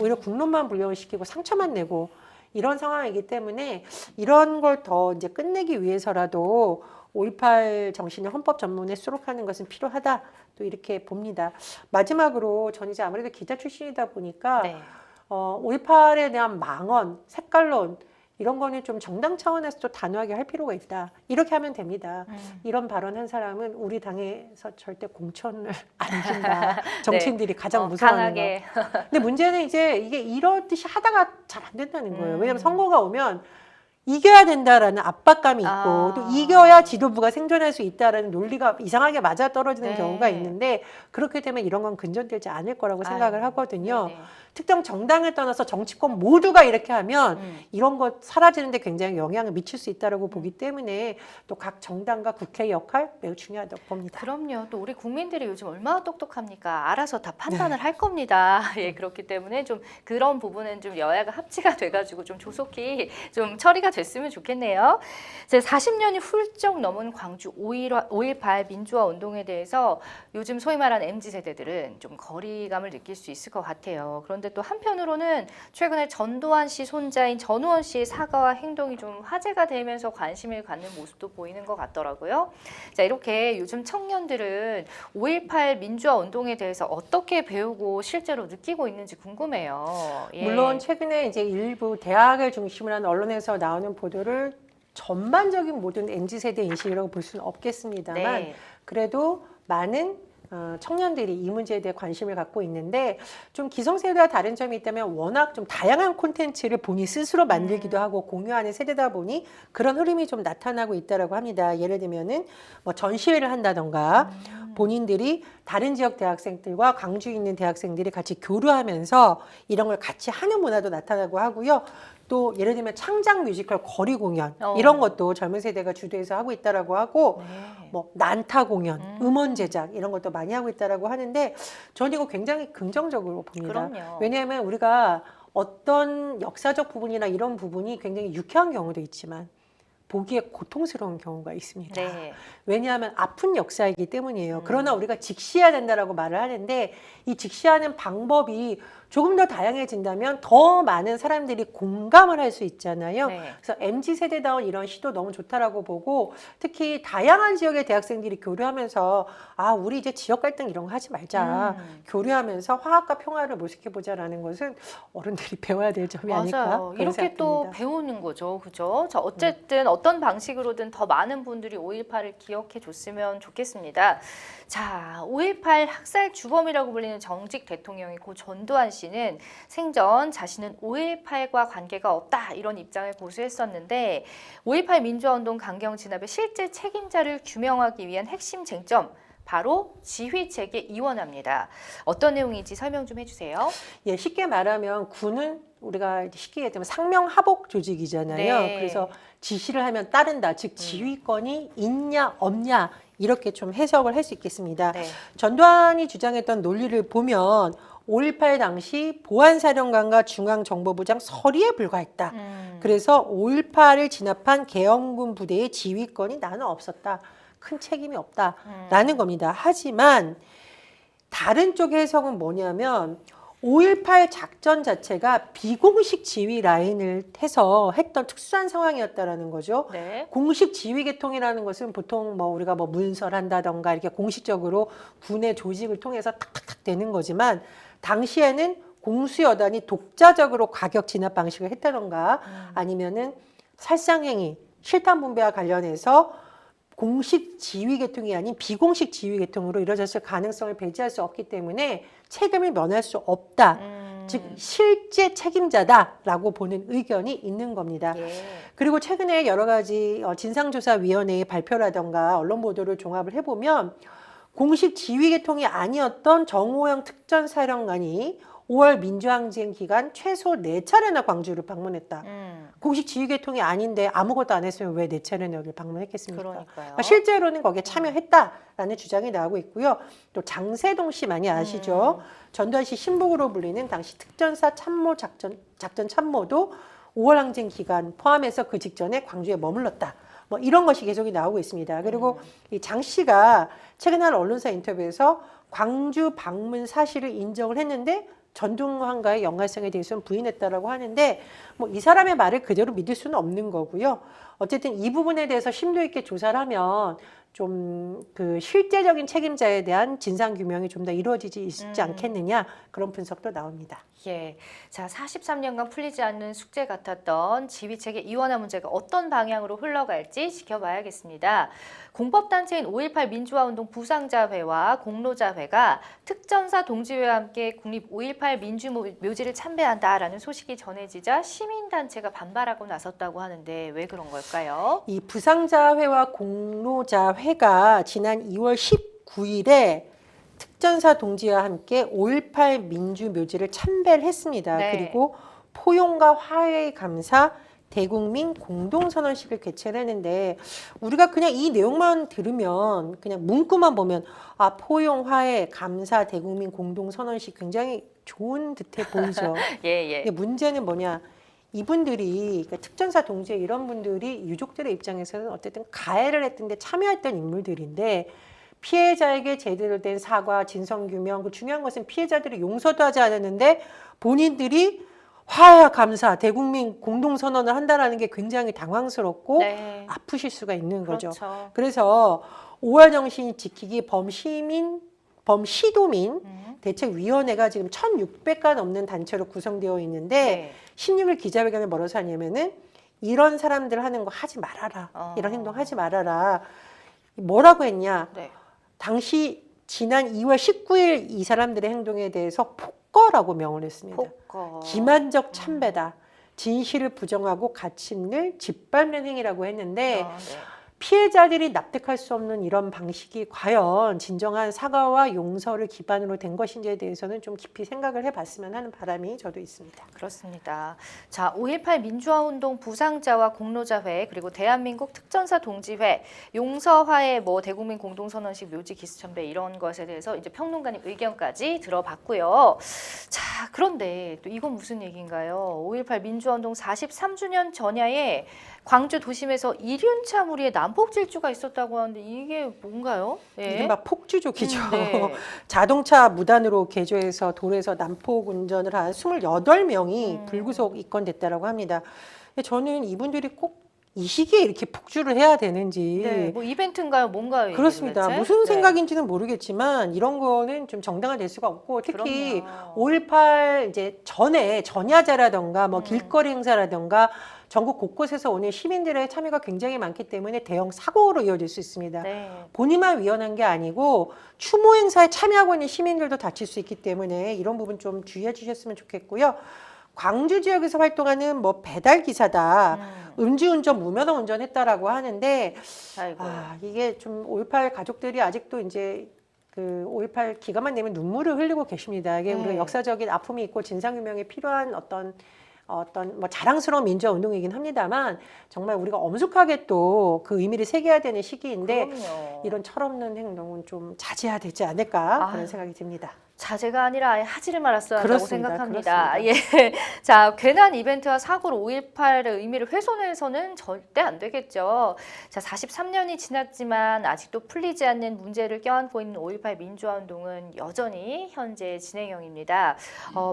오히려 국론만 불려시키고 상처만 내고 이런 상황이기 때문에 이런 걸 더 이제 끝내기 위해서라도 5.18 정신을 헌법 전문에 수록하는 것은 필요하다. 또 이렇게 봅니다. 마지막으로 전 이제 아무래도 기자 출신이다 보니까
네.
5.18에 대한 망언, 색깔론 이런 거는 좀 정당 차원에서 또 단호하게 할 필요가 있다. 이렇게 하면 됩니다. 이런 발언한 사람은 우리 당에서 절대 공천을 안 준다. 정치인들이 가장 무서워하는
강하게.
거. 근데 문제는 이제 이게 이렇듯이 하다가 잘 안 된다는 거예요. 왜냐하면 선거가 오면 이겨야 된다라는 압박감이 있고 또 이겨야 지도부가 생존할 수 있다라는 논리가 이상하게 맞아떨어지는
네.
경우가 있는데 그렇게 되면 이런 건 근전되지 않을 거라고 생각을 하거든요.
네네.
특정 정당을 떠나서 정치권 모두가 이렇게 하면 이런 것 사라지는데 굉장히 영향을 미칠 수 있다고 보기 때문에 또 각 정당과 국회의 역할 매우 중요하다고 봅니다.
그럼요. 또 우리 국민들이 요즘 얼마나 똑똑합니까? 알아서 다 판단을 할 겁니다. 예, 그렇기 때문에 좀 그런 부분은 좀 여야가 합치가 돼가지고 좀 조속히 좀 처리가 됐으면 좋겠네요. 이제 40년이 훌쩍 넘은 광주 5.18 민주화 운동에 대해서 요즘 소위 말하는 MZ세대들은 좀 거리감을 느낄 수 있을 것 같아요. 그런데 또 한편으로는 최근에 전두환 씨 손자인 전우원 씨의 사과와 행동이 좀 화제가 되면서 관심을 갖는 모습도 보이는 것 같더라고요. 자, 이렇게 요즘 청년들은 5.18 민주화 운동에 대해서 어떻게 배우고 실제로 느끼고 있는지 궁금해요. 예.
물론 최근에 이제 일부 대학을 중심으로 한 언론에서 나오는 보도를 전반적인 모든 MZ세대 인식이라고 볼 수는 없겠습니다만
네.
그래도 많은 청년들이 이 문제에 대해 관심을 갖고 있는데 좀 기성세대와 다른 점이 있다면 워낙 좀 다양한 콘텐츠를 본인 스스로 만들기도 하고 공유하는 세대다 보니 그런 흐름이 좀 나타나고 있다고 합니다. 예를 들면은 뭐 전시회를 한다던가 본인들이 다른 지역 대학생들과 광주에 있는 대학생들이 같이 교류하면서 이런 걸 같이 하는 문화도 나타나고 하고요. 또 예를 들면 창작 뮤지컬 거리 공연 이런 것도 젊은 세대가 주도해서 하고 있다라고 하고 뭐 난타 공연, 음원 제작 이런 것도 많이 하고 있다라고 하는데 저는 이거 굉장히 긍정적으로 봅니다.
그럼요.
왜냐하면 우리가 어떤 역사적 부분이나 이런 부분이 굉장히 유쾌한 경우도 있지만 보기에 고통스러운 경우가 있습니다.
네.
왜냐하면 아픈 역사이기 때문이에요. 그러나 우리가 직시해야 된다라고 말을 하는데 이 직시하는 방법이 조금 더 다양해진다면 더 많은 사람들이 공감을 할 수 있잖아요.
네.
그래서 MZ세대다운 이런 시도 너무 좋다라고 보고 특히 다양한 지역의 대학생들이 교류하면서 아, 우리 이제 지역 갈등 이런 거 하지 말자. 교류하면서 화합과 평화를 모색해보자라는 것은 어른들이 배워야 될 점이 아닐까
맞아요.
그런
이렇게
생각이
또
듭니다.
배우는 거죠. 그죠? 자, 어쨌든 어떤 방식으로든 더 많은 분들이 5.18을 기억해 줬으면 좋겠습니다. 자, 5.18 학살 주범이라고 불리는 정직 대통령이 고 전두환 씨는 생전 자신은 5.18과 관계가 없다 이런 입장을 고수했었는데 5.18 민주화운동 강경 진압의 실제 책임자를 규명하기 위한 핵심 쟁점 바로 지휘체계 이원화입니다. 어떤 내용인지 설명 좀 해주세요.
예, 쉽게 말하면 군은 우리가 쉽게 얘기하면 상명하복 조직이잖아요.
네.
그래서 지시를 하면 따른다. 즉 지휘권이 있냐 없냐 이렇게 좀 해석을 할 수 있겠습니다.
네.
전두환이 주장했던 논리를 보면 5.18 당시 보안사령관과 중앙정보부장 서리에 불과했다. 그래서 5.18을 진압한 계엄군 부대의 지휘권이 나는 없었다. 큰 책임이 없다라는 겁니다. 하지만 다른 쪽의 해석은 뭐냐면 5.18 작전 자체가 비공식 지휘 라인을 해서 했던 특수한 상황이었다라는 거죠.
네.
공식 지휘 계통이라는 것은 보통 뭐 우리가 뭐 문설한다던가 이렇게 공식적으로 군의 조직을 통해서 탁탁탁 되는 거지만 당시에는 공수여단이 독자적으로 과격 진압 방식을 했다던가 아니면은 살상행위, 실탄 분배와 관련해서 공식 지휘 계통이 아닌 비공식 지휘 계통으로 이루어졌을 가능성을 배제할 수 없기 때문에 책임을 면할 수 없다. 즉 실제 책임자다라고 보는 의견이 있는 겁니다.
예.
그리고 최근에 여러 가지 진상조사위원회의 발표라던가 언론 보도를 종합을 해보면 공식 지휘 계통이 아니었던 정호영 특전사령관이 5월 민주항쟁 기간 최소 4차례나 광주를 방문했다. 공식 지휘 계통이 아닌데 아무것도 안 했으면 왜 4차례나 여기를 방문했겠습니까?
그러니까요.
그러니까 실제로는 거기에 참여했다라는 주장이 나오고 있고요. 또 장세동 씨 많이 아시죠? 전두환 씨 신복으로 불리는 당시 특전사 참모 작전 참모도 5월 항쟁 기간 포함해서 그 직전에 광주에 머물렀다. 뭐 이런 것이 계속이 나오고 있습니다. 그리고 이 장 씨가 최근 한 언론사 인터뷰에서 광주 방문 사실을 인정을 했는데 전두환과의 연관성에 대해서는 부인했다라고 하는데 뭐 이 사람의 말을 그대로 믿을 수는 없는 거고요. 어쨌든 이 부분에 대해서 심도 있게 조사를 하면 좀 그 실제적인 책임자에 대한 진상 규명이 좀 더 이루어지지 있지 않겠느냐 그런 분석도 나옵니다.
예. 자, 43년간 풀리지 않는 숙제 같았던 지휘체계 이원화 문제가 어떤 방향으로 흘러갈지 지켜봐야겠습니다. 공법단체인 5.18 민주화운동 부상자회와 공로자회가 특전사 동지회와 함께 국립 5.18 민주묘지를 참배한다라는 소식이 전해지자 시민단체가 반발하고 나섰다고 하는데 왜 그런 걸까요?
이 부상자회와 공로자회가 지난 2월 19일에 특전사 동지와 함께 5.18 민주묘지를 참배를 했습니다.
네.
그리고 포용과 화해의 감사 대국민 공동선언식을 개최를 했는데 우리가 그냥 이 내용만 들으면 그냥 문구만 보면 아 포용, 화해, 감사, 대국민 공동선언식 굉장히 좋은 듯해 보이죠.
예, 예.
근데 문제는 뭐냐. 이분들이 그러니까 특전사 동지에 이런 분들이 유족들의 입장에서는 어쨌든 가해를 했던데 참여했던 인물들인데 피해자에게 제대로 된 사과, 진상규명, 그 중요한 것은 피해자들이 용서도 하지 않았는데 본인들이 화해, 감사, 대국민 공동선언을 한다는 게 굉장히 당황스럽고
네.
아프실 수가 있는 거죠.
그렇죠.
그래서 5월 정신 지키기 범시도민 대책위원회가 지금 1,600가 넘는 단체로 구성되어 있는데
네.
16일 기자회견을 뭐라고 하냐면은 이런 사람들 하는 거 하지 말아라. 이런 행동 하지 말아라. 뭐라고 했냐.
네.
당시 지난 2월 19일 이 사람들의 행동에 대해서 폭거라고 명을 했습니다.
폭거.
기만적 참배다. 진실을 부정하고 가침을 짓밟는 행위라고 했는데
네.
피해자들이 납득할 수 없는 이런 방식이 과연 진정한 사과와 용서를 기반으로 된 것인지에 대해서는 좀 깊이 생각을 해봤으면 하는 바람이 저도 있습니다.
그렇습니다. 자, 5.18 민주화운동 부상자와 공로자회 그리고 대한민국 특전사 동지회 용서화해 뭐 대국민 공동선언식 묘지 기수천배 이런 것에 대해서 이제 평론가님 의견까지 들어봤고요. 자, 그런데 또 이건 무슨 얘기인가요? 5.18 민주화운동 43주년 전야에 광주 도심에서 이륜차 무리의 나무 난폭 질주가 있었다고 하는데 이게 뭔가요? 예.
이른바 폭주족이죠.
네.
자동차 무단으로 개조해서 도로에서 난폭 운전을 한 28명이
음.
불구속 입건됐다라고 합니다. 근데 저는 이분들이 꼭 이 시기에 이렇게 폭주를 해야 되는지
네, 뭐 이벤트인가요? 뭔가요? 이게
그렇습니다.
도대체?
무슨
네.
생각인지는 모르겠지만 이런 거는 좀 정당화될 수가 없고 특히
그럼요.
5.18 이제 전에 전야제라던가 뭐
음.
길거리 행사라던가 전국 곳곳에서 오는 시민들의 참여가 굉장히 많기 때문에 대형 사고로 이어질 수 있습니다.
네.
본인만 위헌한 게 아니고 추모 행사에 참여하고 있는 시민들도 다칠 수 있기 때문에 이런 부분 좀 주의해 주셨으면 좋겠고요. 광주 지역에서 활동하는 뭐 배달 기사다, 음주운전, 무면허 운전했다라고 하는데
아이고.
이게 좀 5.18 가족들이 아직도 이제 그 5.18 기간만 되면 눈물을 흘리고 계십니다. 이게
네.
우리가 역사적인 아픔이 있고 진상규명에 필요한 어떤 뭐 자랑스러운 민주화 운동이긴 합니다만 정말 우리가 엄숙하게 또 그 의미를 새겨야 되는 시기인데
그럼요.
이런 철없는 행동은 좀 자제해야 되지 않을까
아유.
그런 생각이 듭니다.
자제가 아니라 아예 하지를 말았어야 한다고
그렇습니다.
생각합니다. 예. 자, 괜한 이벤트와 사고로 5.18의 의미를 훼손해서는 절대 안 되겠죠. 자, 43년이 지났지만 아직도 풀리지 않는 문제를 껴안고 있는 5.18 민주화 운동은 여전히 현재 진행형입니다.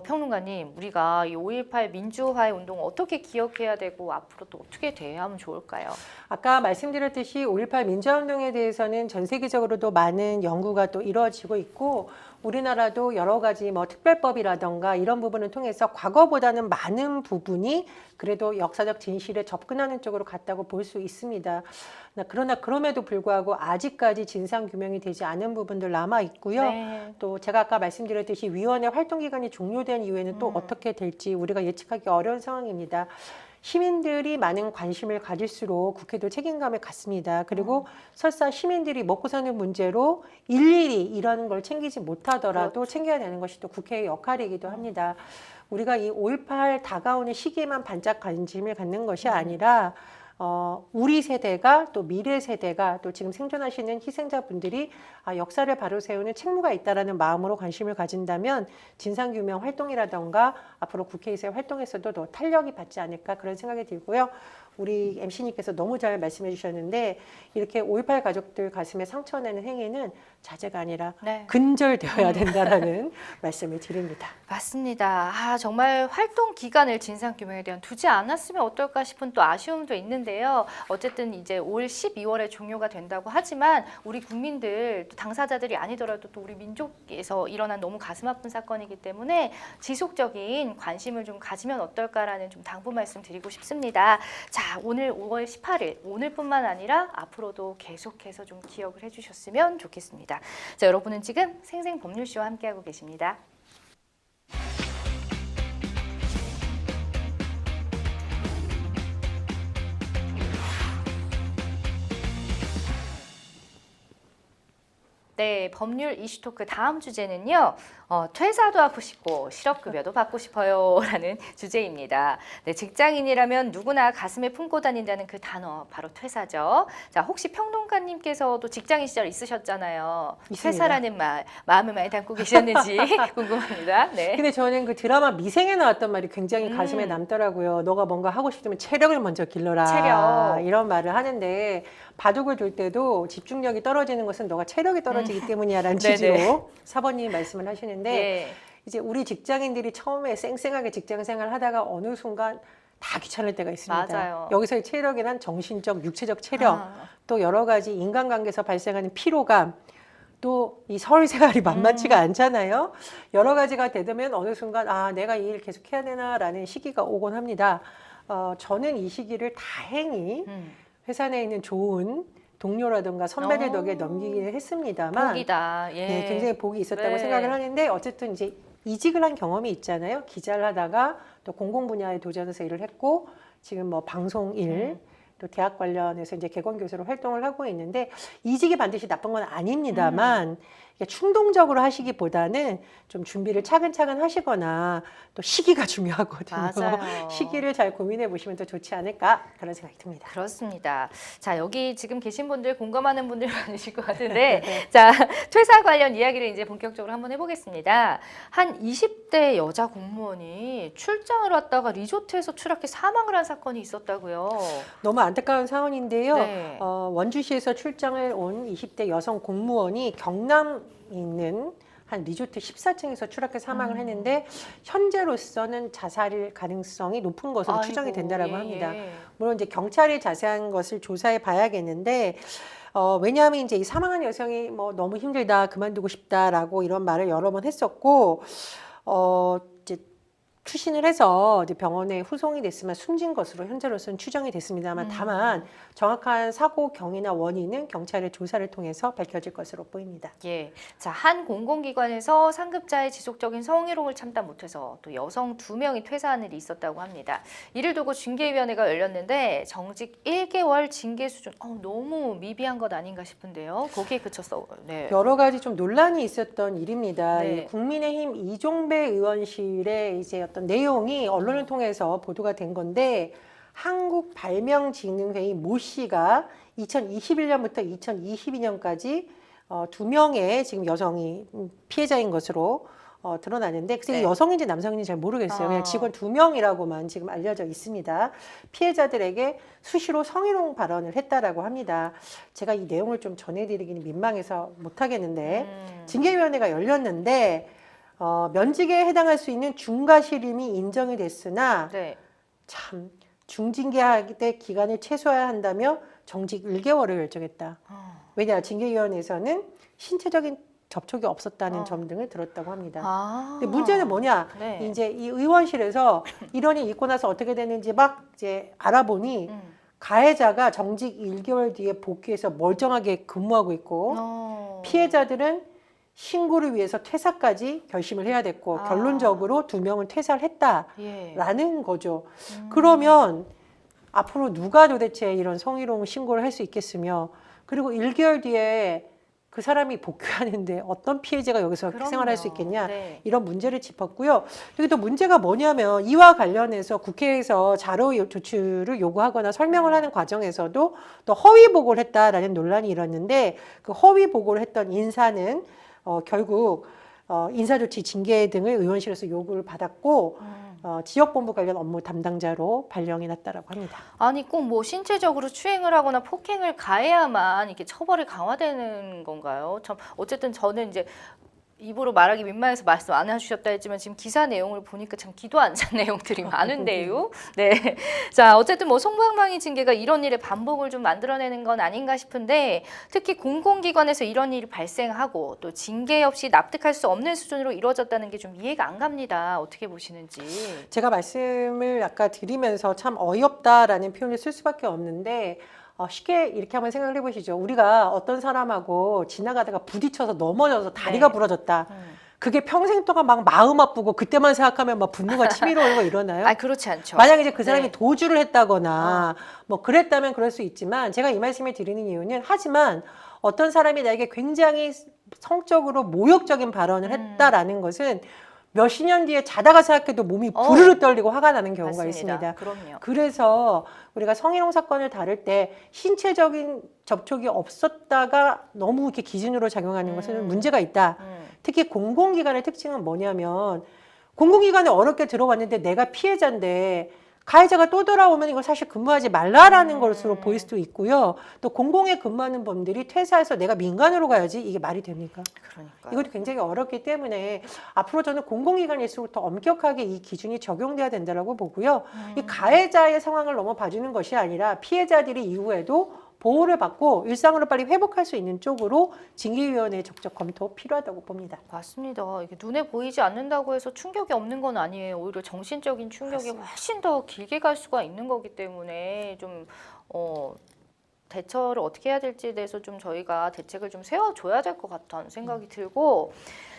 평론가님, 우리가 이 5.18 민주화의 운동을 어떻게 기억해야 되고 앞으로 또 어떻게 대해하면 좋을까요?
아까 말씀드렸듯이 5.18 민주화운동에 대해서는 전 세계적으로도 많은 연구가 또 이루어지고 있고 우리나라도 여러 가지 뭐 특별법이라던가 이런 부분을 통해서 과거보다는 많은 부분이 그래도 역사적 진실에 접근하는 쪽으로 갔다고 볼 수 있습니다. 그러나 그럼에도 불구하고 아직까지 진상규명이 되지 않은 부분들 남아 있고요.
네.
또 제가 아까 말씀드렸듯이 위원회 활동 기간이 종료된 이후에는 또 어떻게 될지 우리가 예측하기 어려운 상황입니다. 시민들이 많은 관심을 가질수록 국회도 책임감을 갖습니다. 그리고 설사 시민들이 먹고 사는 문제로 일일이 이런 걸 챙기지 못하더라도 챙겨야 되는 것이 또 국회의 역할이기도 합니다. 우리가 이 5.18 다가오는 시기에만 반짝 관심을 갖는 것이 아니라 우리 세대가 또 미래 세대가 또 지금 생존하시는 희생자분들이 역사를 바로 세우는 책무가 있다라는 마음으로 관심을 가진다면 진상규명 활동이라던가 앞으로 국회에서의 활동에서도 더 탄력이 받지 않을까 그런 생각이 들고요. 우리 MC님께서 너무 잘 말씀해 주셨는데 이렇게 5.18 가족들 가슴에 상처내는 행위는 자제가 아니라
네.
근절되어야 된다라는 말씀을 드립니다.
맞습니다. 정말 활동 기간을 진상규명에 대한 두지 않았으면 어떨까 싶은 또 아쉬움도 있는데요. 어쨌든 이제 올 12월에 종료가 된다고 하지만 우리 국민들, 또 당사자들이 아니더라도 또 우리 민족에서 일어난 너무 가슴 아픈 사건이기 때문에 지속적인 관심을 좀 가지면 어떨까라는 좀 당부 말씀 드리고 싶습니다. 자, 오늘 5월 18일, 오늘뿐만 아니라 앞으로도 계속해서 좀 기억을 해주셨으면 좋겠습니다. 자, 여러분은 지금 생생법률쇼와 함께하고 계십니다. 네, 법률 이슈 토크 다음 주제는요. 퇴사도 하고 싶고 실업급여도 받고 싶어요 라는 주제입니다. 네, 직장인이라면 누구나 가슴에 품고 다닌다는 그 단어 바로 퇴사죠. 자, 혹시 평론가님께서도 직장인 시절 있으셨잖아요.
있습니다.
퇴사라는 마음을 많이 담고 계셨는지 궁금합니다. 네.
근데 저는 그 드라마 미생에 나왔던 말이 굉장히 가슴에 남더라고요. 너가 뭔가 하고 싶으면 체력을 먼저 길러라.
체력.
이런 말을 하는데 바둑을 둘 때도 집중력이 떨어지는 것은 너가 체력이 떨어지기 때문이야라는
네네.
취지로 사모님이 말씀을 하시는데
예.
이제 우리 직장인들이 처음에 쌩쌩하게 직장 생활 하다가 어느 순간 다 귀찮을 때가 있습니다.
맞아요.
여기서의 체력이란 정신적, 육체적 체력, 또 여러 가지 인간관계에서 발생하는 피로감, 또 이 사회생활이 만만치가 않잖아요. 여러 가지가 되면 어느 순간 내가 이 일 계속 해야 되나라는 시기가 오곤 합니다. 저는 이 시기를 다행히 회사 내에 있는 좋은 동료라든가 선배들 덕에 넘기기는 했습니다만
복이다. 예.
네, 굉장히 복이 있었다고
네.
생각을 하는데 어쨌든 이제 이직을 한 경험이 있잖아요. 기자를 하다가 또 공공 분야에 도전해서 일을 했고 지금 뭐 방송 일, 또 대학 관련해서 이제 개건 교수로 활동을 하고 있는데 이직이 반드시 나쁜 건 아닙니다만 이게 충동적으로 하시기보다는 좀 준비를 차근차근 하시거나 또 시기가 중요하거든요.
맞아요.
시기를 잘 고민해 보시면 더 좋지 않을까 그런 생각이 듭니다.
그렇습니다. 자, 여기 지금 계신 분들 공감하는 분들 많으실 것 같은데 자, 퇴사 관련 이야기를 이제 본격적으로 한번 해보겠습니다. 한 20대 여자 공무원이 출장을 왔다가 리조트에서 추락해 사망을 한 사건이 있었다고요.
너무 안타까운 상황인데요.
네.
원주시에서 출장을 온 20대 여성 공무원이 경남에 있는 한 리조트 14층에서 추락해 사망을 했는데 현재로서는 자살일 가능성이 높은 것으로 추정이 된다라고 합니다. 물론 이제 경찰이 자세한 것을 조사해 봐야겠는데 왜냐하면 이제 이 사망한 여성이 뭐 너무 힘들다, 그만두고 싶다라고 이런 말을 여러 번 했었고 이제 추신을 해서 이제 병원에 후송이 됐으면 숨진 것으로 현재로서는 추정이 됐습니다만 다만 정확한 사고 경위나 원인은 경찰의 조사를 통해서 밝혀질 것으로 보입니다.
예. 자, 한 공공기관에서 상급자의 지속적인 성희롱을 참다 못해서 또 여성 2명이 퇴사한 일이 있었다고 합니다. 이를 두고 징계위원회가 열렸는데 정직 1개월 징계 수준 너무 미비한 것 아닌가 싶은데요. 거기에 그쳤어. 네.
여러 가지 좀 논란이 있었던 일입니다.
네.
이 국민의힘 이종배 의원실의 이제 어떤 내용이 언론을 통해서 보도가 된 건데 한국발명진흥회의 모 씨가 2021년부터 2022년까지 2명의 지금 여성이 피해자인 것으로 드러나는데 그게
네.
여성인지 남성인지 잘 모르겠어요. 그냥 직원 2명이라고만 지금 알려져 있습니다. 피해자들에게 수시로 성희롱 발언을 했다라고 합니다. 제가 이 내용을 좀 전해드리기는 민망해서 못하겠는데 징계위원회가 열렸는데 면직에 해당할 수 있는 중과실임이 인정이 됐으나
네.
참 중징계하되 기간을 최소화해야 한다며 정직 1개월을 결정했다. 왜냐 징계위원회에서는 신체적인 접촉이 없었다는 점 등을 들었다고 합니다. 근데 문제는 뭐냐?
네.
이제 이 의원실에서 이런 일 있고 나서 어떻게 되는지 막 이제 알아보니 가해자가 정직 1개월 뒤에 복귀해서 멀쩡하게 근무하고 있고 피해자들은 신고를 위해서 퇴사까지 결심을 해야 됐고 결론적으로 2명은 퇴사를 했다라는 거죠. 그러면 앞으로 누가 도대체 이런 성희롱 신고를 할 수 있겠으며 그리고 1개월 뒤에 그 사람이 복귀하는데 어떤 피해자가 여기서 생활할 수 있겠냐
네.
이런 문제를 짚었고요. 여기 또 문제가 뭐냐면 이와 관련해서 국회에서 자료 조출을 요구하거나 설명을 하는 과정에서도 또 허위 보고를 했다라는 논란이 일었는데 그 허위 보고를 했던 인사는 결국 인사조치 징계 등을 의원실에서 요구를 받았고 지역본부 관련 업무 담당자로 발령이 났다라고 합니다.
아니 꼭 뭐 신체적으로 추행을 하거나 폭행을 가해야만 이게 처벌이 강화되는 건가요? 참 어쨌든 저는 이제 입으로 말하기 민망해서 말씀 안 해주셨다 했지만 지금 기사 내용을 보니까 참 기도 안 찬 내용들이 많은데요. 네. 자, 어쨌든 뭐 송방망이 징계가 이런 일의 반복을 좀 만들어내는 건 아닌가 싶은데 특히 공공기관에서 이런 일이 발생하고 또 징계 없이 납득할 수 없는 수준으로 이루어졌다는 게 좀 이해가 안 갑니다. 어떻게 보시는지.
제가 말씀을 아까 드리면서 참 어이없다라는 표현을 쓸 수밖에 없는데 쉽게 이렇게 한번 생각을 해보시죠. 우리가 어떤 사람하고 지나가다가 부딪혀서 넘어져서 다리가
네.
부러졌다. 그게 평생 동안 막 마음 아프고 그때만 생각하면 막 분노가 치밀어 오르고 이러나요?
아, 그렇지 않죠.
만약에 이제 그 사람이
네.
도주를 했다거나 뭐 그랬다면 그럴 수 있지만 제가 이 말씀을 드리는 이유는 하지만 어떤 사람이 나에게 굉장히 성적으로 모욕적인 발언을 했다라는 것은 몇십 년 뒤에 자다가 생각해도 몸이 부르르 떨리고 화가 나는 경우가
맞습니다.
있습니다.
그럼요.
그래서 우리가 성희롱 사건을 다룰 때 신체적인 접촉이 없었다가 너무 이렇게 기준으로 작용하는 것은 문제가 있다. 특히 공공기관의 특징은 뭐냐면 공공기관에 어렵게 들어왔는데 내가 피해자인데 가해자가 또 돌아오면 이거 사실 근무하지 말라라는 것으로 보일 수도 있고요. 또 공공에 근무하는 분들이 퇴사해서 내가 민간으로 가야지 이게 말이 됩니까?
그러니까.
이것도 굉장히 어렵기 때문에 앞으로 저는 공공기관일수록 더 엄격하게 이 기준이 적용돼야 된다고 보고요. 이 가해자의 상황을 너무 봐주는 것이 아니라 피해자들이 이후에도 보호를 받고 일상으로 빨리 회복할 수 있는 쪽으로 징계위원회의 적극 검토 필요하다고 봅니다.
맞습니다. 이게 눈에 보이지 않는다고 해서 충격이 없는 건 아니에요. 오히려 정신적인 충격이
맞습니다.
훨씬 더 길게 갈 수가 있는 거기 때문에 좀 대처를 어떻게 해야 될지에 대해서 좀 저희가 대책을 좀 세워줘야 될 것 같다는 생각이 들고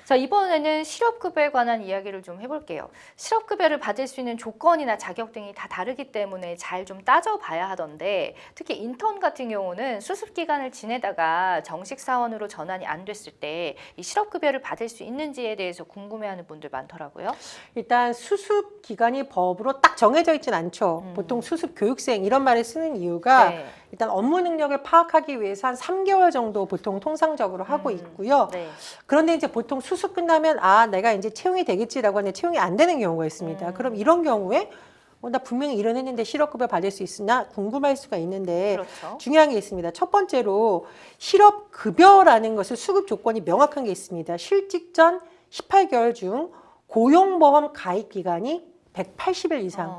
자 이번에는 실업급여에 관한 이야기를 좀 해볼게요. 실업급여를 받을 수 있는 조건이나 자격 등이 다 다르기 때문에 잘 좀 따져봐야 하던데 특히 인턴 같은 경우는 수습기간을 지내다가 정식 사원으로 전환이 안 됐을 때 이 실업급여를 받을 수 있는지에 대해서 궁금해하는 분들 많더라고요.
일단 수습 기간이 법으로 딱 정해져 있진 않죠. 보통 수습 교육생 이런 말을 쓰는 이유가
네.
일단 업무 능력을 파악하기 위해서 한 3개월 정도 보통 통상적으로 하고 있고요.
네.
그런데 이제 보통 수습 끝나면 내가 이제 채용이 되겠지라고 하는데 채용이 안 되는 경우가 있습니다. 그럼 이런 경우에 나 분명히 일은 했는데 실업급여 받을 수 있으나 궁금할 수가 있는데
그렇죠.
중요한 게 있습니다. 첫 번째로 실업급여라는 것은 수급 조건이 명확한 게 있습니다. 실직 전 18개월 중 고용보험 가입 기간이 180일 이상.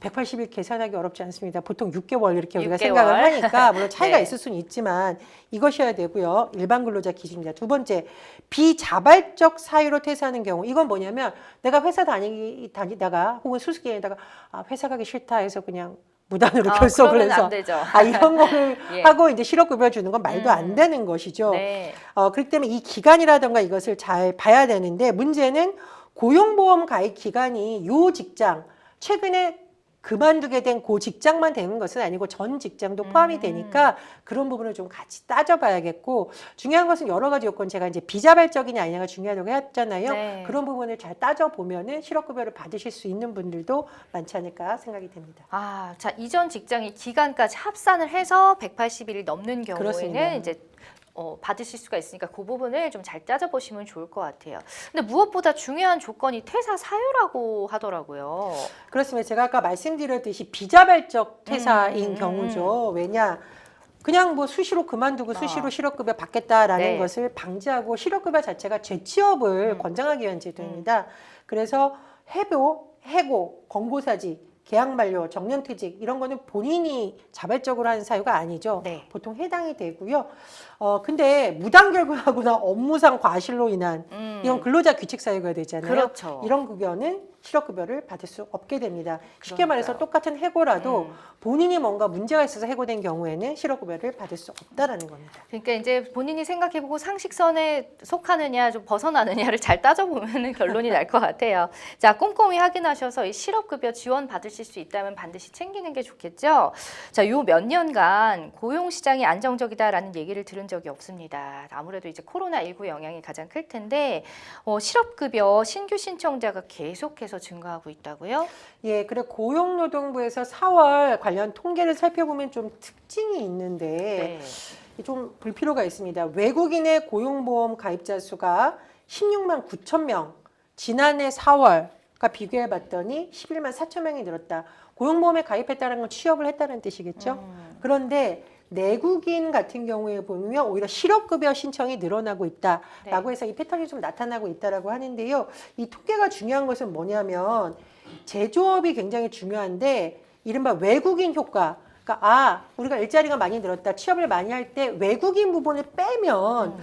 180일 계산하기 어렵지 않습니다. 보통 6개월 이렇게 우리가
6개월.
생각을 하니까 물론 차이가
네.
있을 수는 있지만 이것이어야 되고요. 일반 근로자 기준입니다. 두 번째, 비자발적 사유로 퇴사하는 경우. 이건 뭐냐면 내가 회사 다니다가 혹은 수습기에다가 회사 가기 싫다 해서 그냥 무단으로 결석을
그러면
해서
안 되죠.
이런 거를
예.
하고 이제 실업급여 주는 건 말도 안 되는 것이죠.
네.
그렇기 때문에 이 기간이라든가 이것을 잘 봐야 되는데 문제는 고용보험 가입 기간이 요 직장 최근에 그만두게 된 그 직장만 되는 것은 아니고 전 직장도 포함이 되니까 그런 부분을 좀 같이 따져봐야겠고 중요한 것은 여러 가지 요건 제가 이제 비자발적이냐 아니냐가 중요하다고 했잖아요.
네.
그런 부분을 잘 따져보면은 실업급여를 받으실 수 있는 분들도 많지 않을까 생각이 됩니다.
자, 이전 직장이 기간까지 합산을 해서 180일이 넘는 경우에는
그렇습니다.
이제 받으실 수가 있으니까 그 부분을 좀 잘 따져보시면 좋을 것 같아요. 근데 무엇보다 중요한 조건이 퇴사 사유라고 하더라고요.
그렇습니다. 제가 아까 말씀드렸듯이 비자발적 퇴사인 경우죠. 왜냐? 그냥 뭐 수시로 그만두고 수시로 실업급여 받겠다라는
네.
것을 방지하고 실업급여 자체가 재취업을 권장하기 위한 제도입니다. 그래서 해고, 권고사직, 계약 만료, 정년퇴직 이런 거는 본인이 자발적으로 하는 사유가 아니죠.
네.
보통 해당이 되고요. 근데 무단결근하거나 업무상 과실로 인한 이건 근로자 규칙 사유가 되잖아요.
그렇죠.
이런 급여는 실업급여를 받을 수 없게 됩니다. 쉽게
그러니까요.
말해서 똑같은 해고라도 본인이 뭔가 문제가 있어서 해고된 경우에는 실업급여를 받을 수 없다라는 겁니다.
그러니까 이제 본인이 생각해보고 상식선에 속하느냐 좀 벗어나느냐를 잘 따져보면 결론이 날 것 같아요. 자, 꼼꼼히 확인하셔서 이 실업급여 지원 받으실 수 있다면 반드시 챙기는 게 좋겠죠. 자, 요 몇 년간 고용시장이 안정적이다라는 얘기를 들은 적이 없습니다. 아무래도 이제 코로나19 영향이 가장 클 텐데 실업급여 신규 신청자가 계속해서 증가하고 있다고요?
예, 그래 고용노동부에서 4월 관련 통계를 살펴보면 좀 특징이 있는데 좀 불필요가 있습니다. 외국인의 고용보험 가입자 수가 16만 9천 명, 지난해 4월과 비교해 봤더니 11만 4천 명이 늘었다. 고용보험에 가입했다는 건 취업을 했다는 뜻이겠죠. 그런데 내국인 같은 경우에 보면 오히려 실업급여 신청이 늘어나고 있다라고 해서 이 패턴이 좀 나타나고 있다라고 하는데요. 이 통계가 중요한 것은 뭐냐면 제조업이 굉장히 중요한데 이른바 외국인 효과. 그러니까 우리가 일자리가 많이 늘었다. 취업을 많이 할 때 외국인 부분을 빼면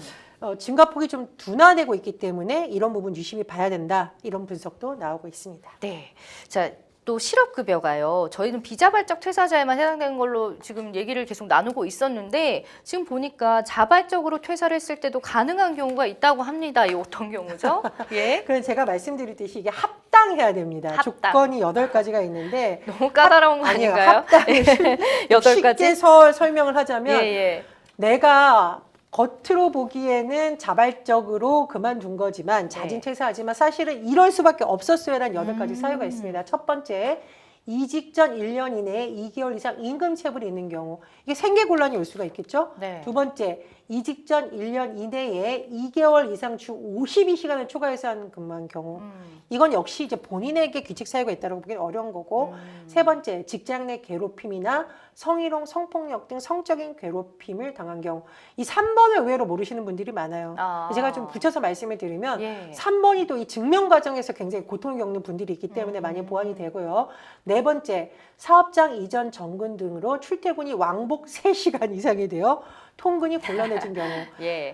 증가폭이 좀 둔화되고 있기 때문에 이런 부분 유심히 봐야 된다. 이런 분석도 나오고 있습니다.
네. 자, 또 실업급여가요. 저희는 비자발적 퇴사자에만 해당되는 걸로 지금 얘기를 계속 나누고 있었는데 지금 보니까 자발적으로 퇴사를 했을 때도 가능한 경우가 있다고 합니다. 이 어떤 경우죠? 예.
그래서 제가 말씀드렸듯이 이게 합당해야 됩니다.
합당.
조건이 8가지가 있는데
너무 까다로운 거
아니에요.
아닌가요?
합당을
여덟
쉽게
가지?
설명을 하자면
예.
내가 겉으로 보기에는 자발적으로 그만둔 거지만 자진 퇴사하지만 사실은 이럴 수밖에 없었어요라는 8가지 사유가 있습니다. 첫 번째, 이직 전 1년 이내에 2개월 이상 임금 체불이 있는 경우 이게 생계곤란이 올 수가 있겠죠.
네.
두 번째, 이직 전 1년 이내에 2개월 이상 주 52시간을 초과해서 하는 근무한 경우 이건 역시 이제 본인에게 규칙 사유가 있다고 보기는 어려운 거고 세 번째, 직장 내 괴롭힘이나 성희롱, 성폭력 등 성적인 괴롭힘을 당한 경우 이 3번을 의외로 모르시는 분들이 많아요. 제가 좀 붙여서 말씀을 드리면 3번이 또 이 증명 과정에서 굉장히 고통을 겪는 분들이 있기 때문에 많이 보완이 되고요. 네 번째, 사업장 이전 정근 등으로 출퇴근이 왕복 3시간 이상이 되어 통근이 곤란해진 경우.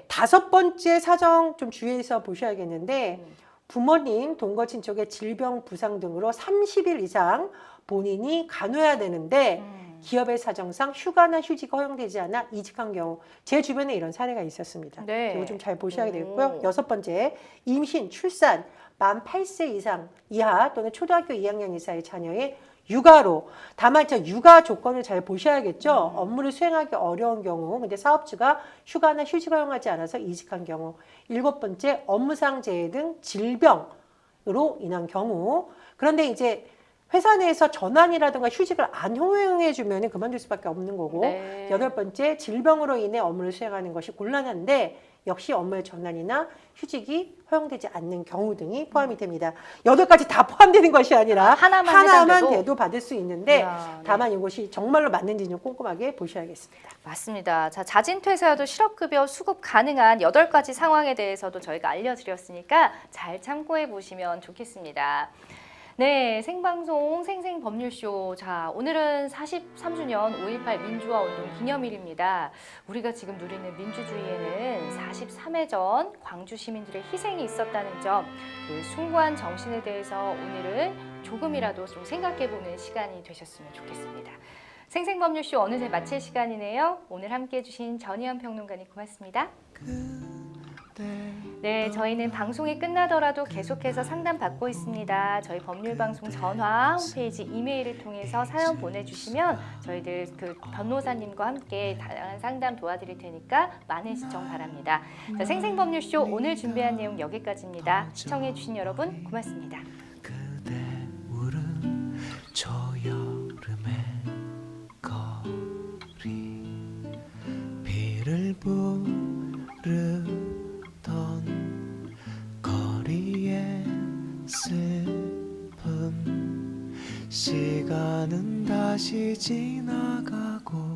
다섯 번째 사정 좀 주의해서 보셔야겠는데 부모님, 동거 친척의 질병, 부상 등으로 30일 이상 본인이 간호해야 되는데 기업의 사정상 휴가나 휴직이 허용되지 않아 이직한 경우. 제 주변에 이런 사례가 있었습니다. 이거 좀 잘 보셔야 되겠고요. 여섯 번째, 임신, 출산, 만 8세 이상 이하 또는 초등학교 2학년 이상의 자녀의 육아로. 다만 저 육아 조건을 잘 보셔야겠죠. 업무를 수행하기 어려운 경우, 근데 사업주가 휴가나 휴직 허용하지 않아서 이직한 경우. 일곱 번째, 업무상 재해 등 질병으로 인한 경우. 그런데 이제 회사 내에서 전환이라든가 휴직을 안 허용해 주면 그만둘 수밖에 없는 거고. 여덟 번째, 질병으로 인해 업무를 수행하는 것이 곤란한데 역시 업무의 전환이나 휴직이 허용되지 않는 경우 등이 포함이 됩니다. 8가지 다 포함되는 것이 아니라
하나만 해당돼도?
돼도 받을 수 있는데
이야, 네.
다만 이것이 정말로 맞는지 좀 꼼꼼하게 보셔야겠습니다.
맞습니다. 자, 자진 퇴사여도 실업급여 수급 가능한 8가지 상황에 대해서도 저희가 알려드렸으니까 잘 참고해 보시면 좋겠습니다. 네, 생방송 생생법률쇼. 자, 오늘은 43주년 5.18 민주화 운동 기념일입니다. 우리가 지금 누리는 민주주의에는 43회 전 광주 시민들의 희생이 있었다는 점, 그 숭고한 정신에 대해서 오늘은 조금이라도 좀 생각해보는 시간이 되셨으면 좋겠습니다. 생생법률쇼 어느새 마칠 시간이네요. 오늘 함께해 주신 전희연 평론가님 고맙습니다. 네, 저희는 방송이 끝나더라도 계속해서 상담 받고 있습니다. 저희 법률방송 전화, 홈페이지, 이메일을 통해서 사연 보내주시면 저희들 그 변호사님과 함께 다양한 상담 도와드릴 테니까 많은 시청 바랍니다. 자, 생생법률쇼 오늘 준비한 내용 여기까지입니다. 시청해주신 여러분 고맙습니다.
그대 울음 저 여름의 거리 비를 부르 거리의 슬픔 시간은 다시 지나가고